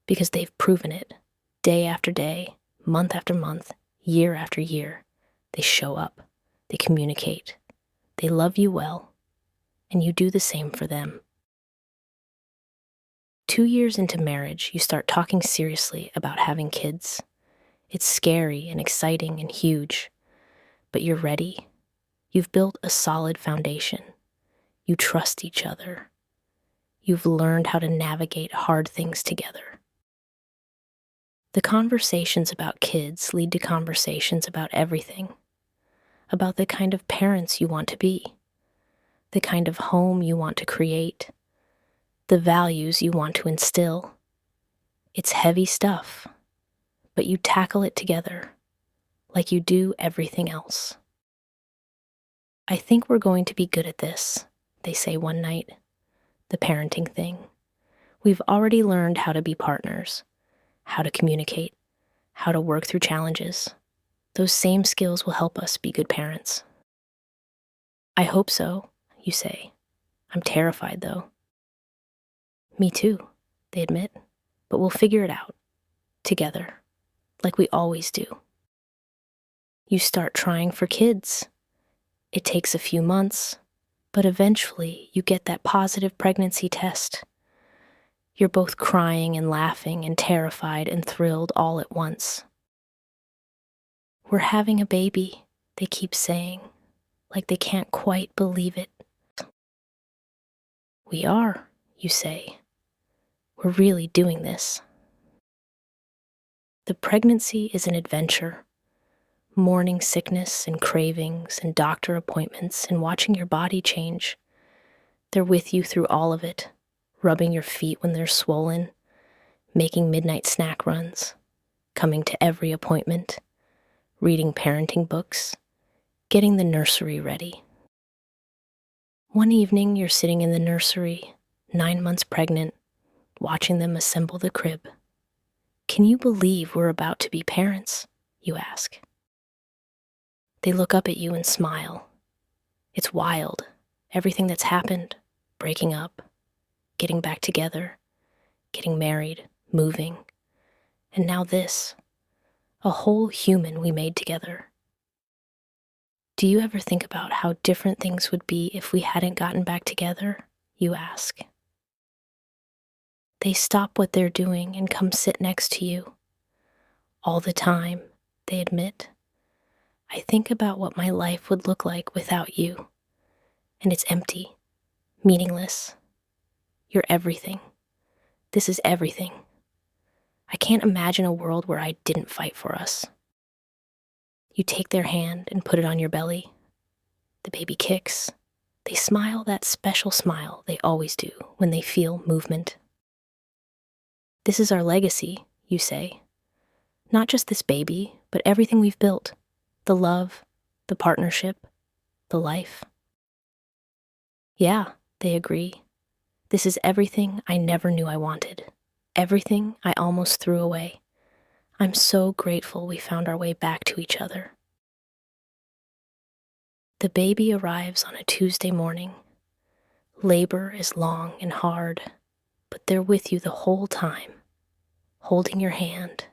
because they've proven it. Day after day, month after month, year after year, they show up. They communicate. They love you well, and you do the same for them. 2 years into marriage, you start talking seriously about having kids. It's scary and exciting and huge, but you're ready. You've built a solid foundation. You trust each other. You've learned how to navigate hard things together. The conversations about kids lead to conversations about everything, about the kind of parents you want to be, the kind of home you want to create, the values you want to instill. It's heavy stuff, but you tackle it together, like you do everything else. I think we're going to be good at this, they say one night. The parenting thing. We've already learned how to be partners, how to communicate, how to work through challenges. Those same skills will help us be good parents. I hope so, you say. I'm terrified, though. Me too, they admit, but we'll figure it out, together, like we always do. You start trying for kids. It takes a few months, but eventually you get that positive pregnancy test. You're both crying and laughing and terrified and thrilled all at once. We're having a baby, they keep saying, like they can't quite believe it. We are, you say. We're really doing this. The pregnancy is an adventure. Morning sickness and cravings and doctor appointments and watching your body change. They're with you through all of it, rubbing your feet when they're swollen, making midnight snack runs, coming to every appointment, reading parenting books, getting the nursery ready. One evening, you're sitting in the nursery, 9 months pregnant, watching them assemble the crib. Can you believe we're about to be parents? You ask. They look up at you and smile. It's wild, everything that's happened, breaking up, getting back together, getting married, moving, and now this, a whole human we made together. Do you ever think about how different things would be if we hadn't gotten back together? You ask. They stop what they're doing and come sit next to you. All the time, they admit. I think about what my life would look like without you, and it's empty, meaningless. You're everything. This is everything. I can't imagine a world where I didn't fight for us. You take their hand and put it on your belly. The baby kicks. They smile that special smile they always do when they feel movement. This is our legacy, you say. Not just this baby, but everything we've built. The love, the partnership, the life. Yeah, they agree. This is everything I never knew I wanted. Everything I almost threw away. I'm so grateful we found our way back to each other. The baby arrives on a Tuesday morning. Labor is long and hard, but they're with you the whole time, holding your hand,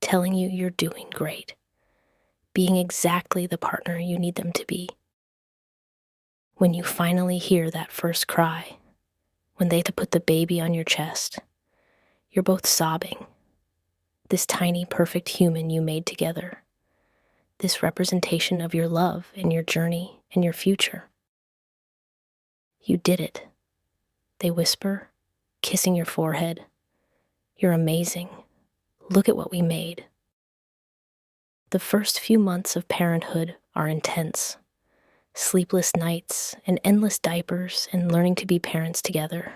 telling you you're doing great, being exactly the partner you need them to be. When you finally hear that first cry, when they put the baby on your chest, you're both sobbing. This tiny, perfect human you made together. This representation of your love and your journey and your future. You did it, they whisper, kissing your forehead. You're amazing. Look at what we made. The first few months of parenthood are intense. Sleepless nights and endless diapers and learning to be parents together.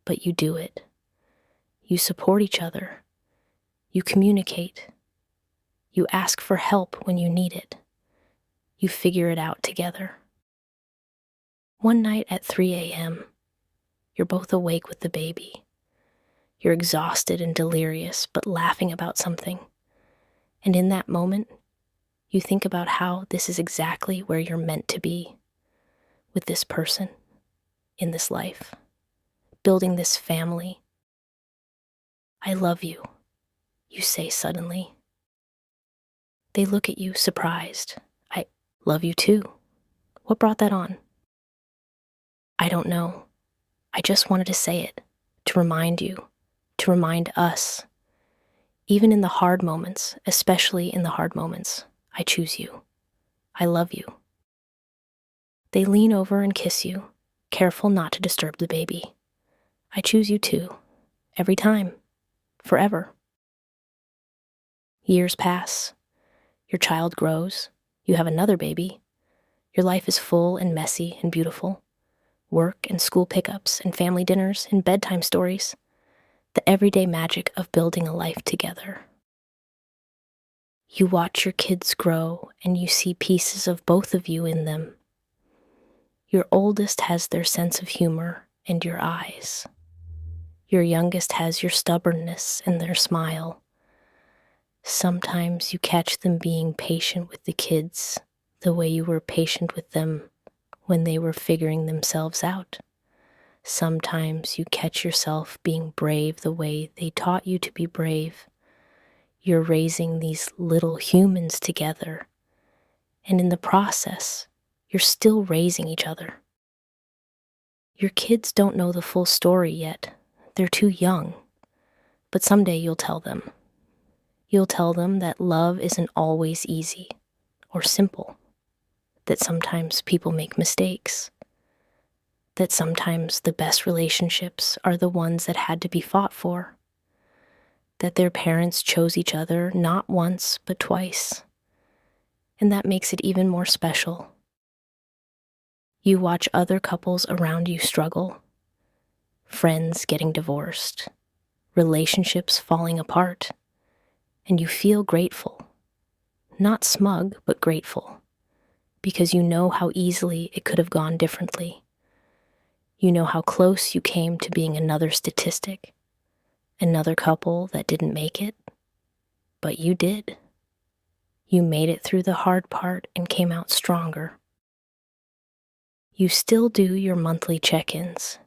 But you do it. You support each other. You communicate. You ask for help when you need it. You figure it out together. One night at 3 a.m., you're both awake with the baby. You're exhausted and delirious, but laughing about something. And in that moment, you think about how this is exactly where you're meant to be, with this person, in this life, building this family. I love you, you say suddenly. They look at you surprised. I love you too. What brought that on? I don't know. I just wanted to say it, to remind you, to remind us. Even in the hard moments, especially in the hard moments, I choose you. I love you. They lean over and kiss you, careful not to disturb the baby. I choose you too, every time, forever. Years pass. Your child grows. You have another baby. Your life is full and messy and beautiful. Work and school pickups and family dinners and bedtime stories. The everyday magic of building a life together. You watch your kids grow and you see pieces of both of you in them. Your oldest has their sense of humor and your eyes. Your youngest has your stubbornness and their smile. Sometimes you catch them being patient with the kids, the way you were patient with them when they were figuring themselves out. Sometimes you catch yourself being brave the way they taught you to be brave. You're raising these little humans together, and in the process, you're still raising each other. Your kids don't know the full story yet. They're too young, but someday you'll tell them. You'll tell them that love isn't always easy or simple, that sometimes people make mistakes, that sometimes the best relationships are the ones that had to be fought for, that their parents chose each other not once but twice, and that makes it even more special. You watch other couples around you struggle, friends getting divorced, relationships falling apart, and you feel grateful. Not smug, but grateful, because you know how easily it could have gone differently. You know how close you came to being another statistic, another couple that didn't make it, but you did. You made it through the hard part and came out stronger. You still do your monthly check-ins.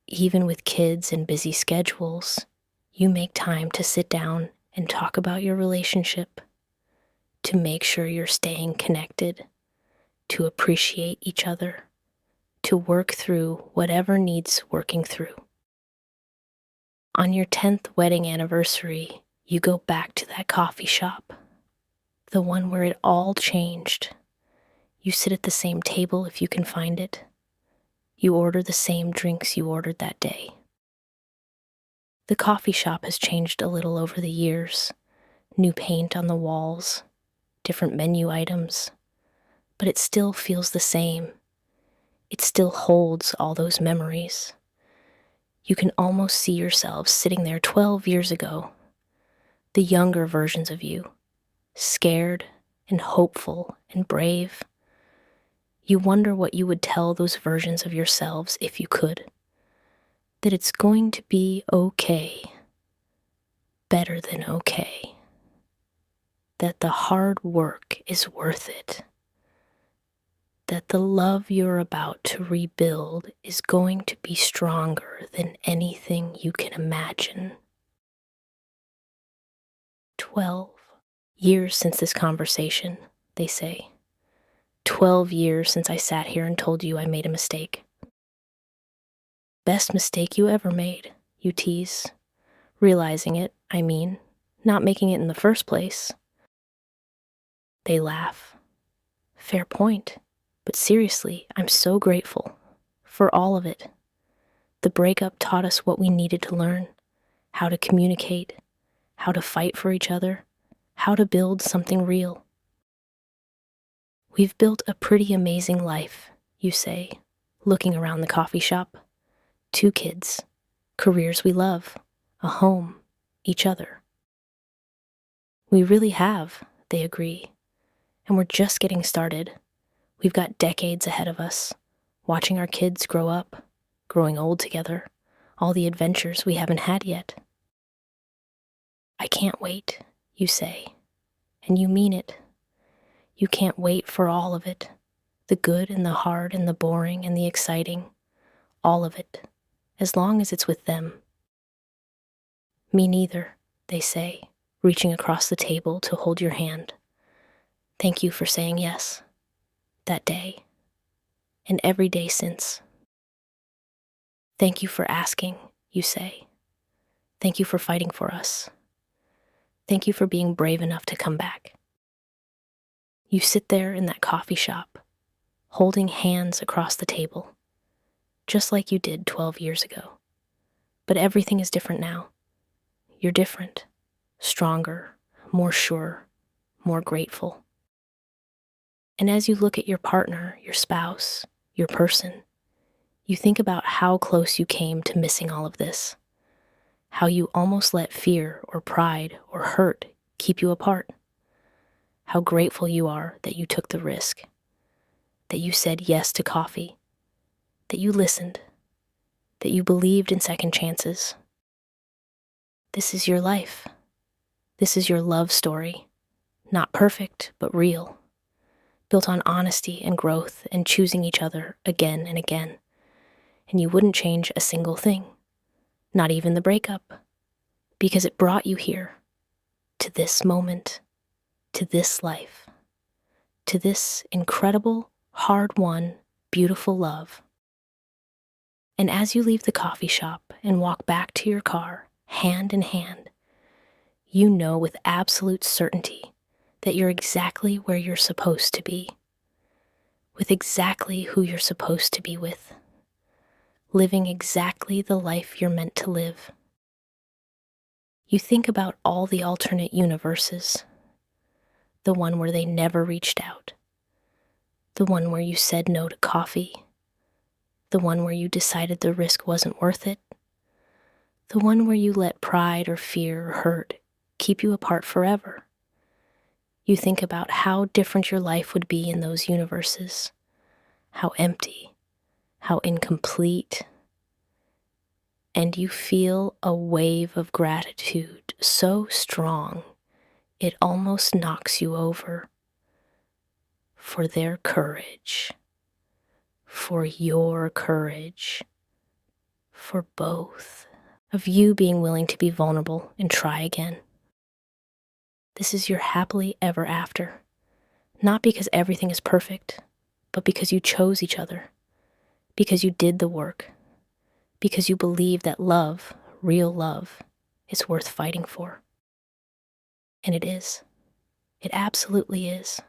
Even with kids and busy schedules, you make time to sit down and talk about your relationship, to make sure you're staying connected, to appreciate each other, to work through whatever needs working through. On your 10th wedding anniversary, you go back to that coffee shop. The one where it all changed. You sit at the same table if you can find it. You order the same drinks you ordered that day. The coffee shop has changed a little over the years. New paint on the walls, different menu items, but it still feels the same. It still holds all those memories. You can almost see yourselves sitting there 12 years ago, the younger versions of you, scared and hopeful and brave. You wonder what you would tell those versions of yourselves if you could. That it's going to be okay, better than okay. That the hard work is worth it. That the love you're about to rebuild is going to be stronger than anything you can imagine. 12 years since this conversation, they say. 12 years since I sat here and told you I made a mistake. Best mistake you ever made, you tease. Realizing it, I mean, not making it in the first place. They laugh. Fair point. But seriously, I'm so grateful for all of it. The breakup taught us what we needed to learn, how to communicate, how to fight for each other, how to build something real. We've built a pretty amazing life, you say, looking around the coffee shop. 2 kids, careers we love, a home, each other. We really have, they agree, and we're just getting started. We've got decades ahead of us, watching our kids grow up, growing old together, all the adventures we haven't had yet. I can't wait, you say, and you mean it. You can't wait for all of it, the good and the hard and the boring and the exciting, all of it, as long as it's with them. Me neither, they say, reaching across the table to hold your hand. Thank you for saying yes, that day, and every day since. Thank you for asking, you say. Thank you for fighting for us. Thank you for being brave enough to come back. You sit there in that coffee shop, holding hands across the table, just like you did 12 years ago. But everything is different now. You're different, stronger, more sure, more grateful. And as you look at your partner, your spouse, your person, you think about how close you came to missing all of this, how you almost let fear or pride or hurt keep you apart, how grateful you are that you took the risk, that you said yes to coffee, that you listened, that you believed in second chances. This is your life. This is your love story, not perfect, but real, built on honesty and growth and choosing each other again and again. And you wouldn't change a single thing, not even the breakup, because it brought you here, to this moment, to this life, to this incredible, hard-won, beautiful love. And as you leave the coffee shop and walk back to your car, hand in hand, you know with absolute certainty that you're exactly where you're supposed to be, with exactly who you're supposed to be with, living exactly the life you're meant to live. You think about all the alternate universes, the one where they never reached out, the one where you said no to coffee, the one where you decided the risk wasn't worth it, the one where you let pride or fear or hurt keep you apart forever. You think about how different your life would be in those universes, how empty, how incomplete, and you feel a wave of gratitude so strong it almost knocks you over, for their courage, for your courage, for both of you being willing to be vulnerable and try again. This is your happily ever after, not because everything is perfect, but because you chose each other, because you did the work, because you believe that love, real love, is worth fighting for. And it is. It absolutely is.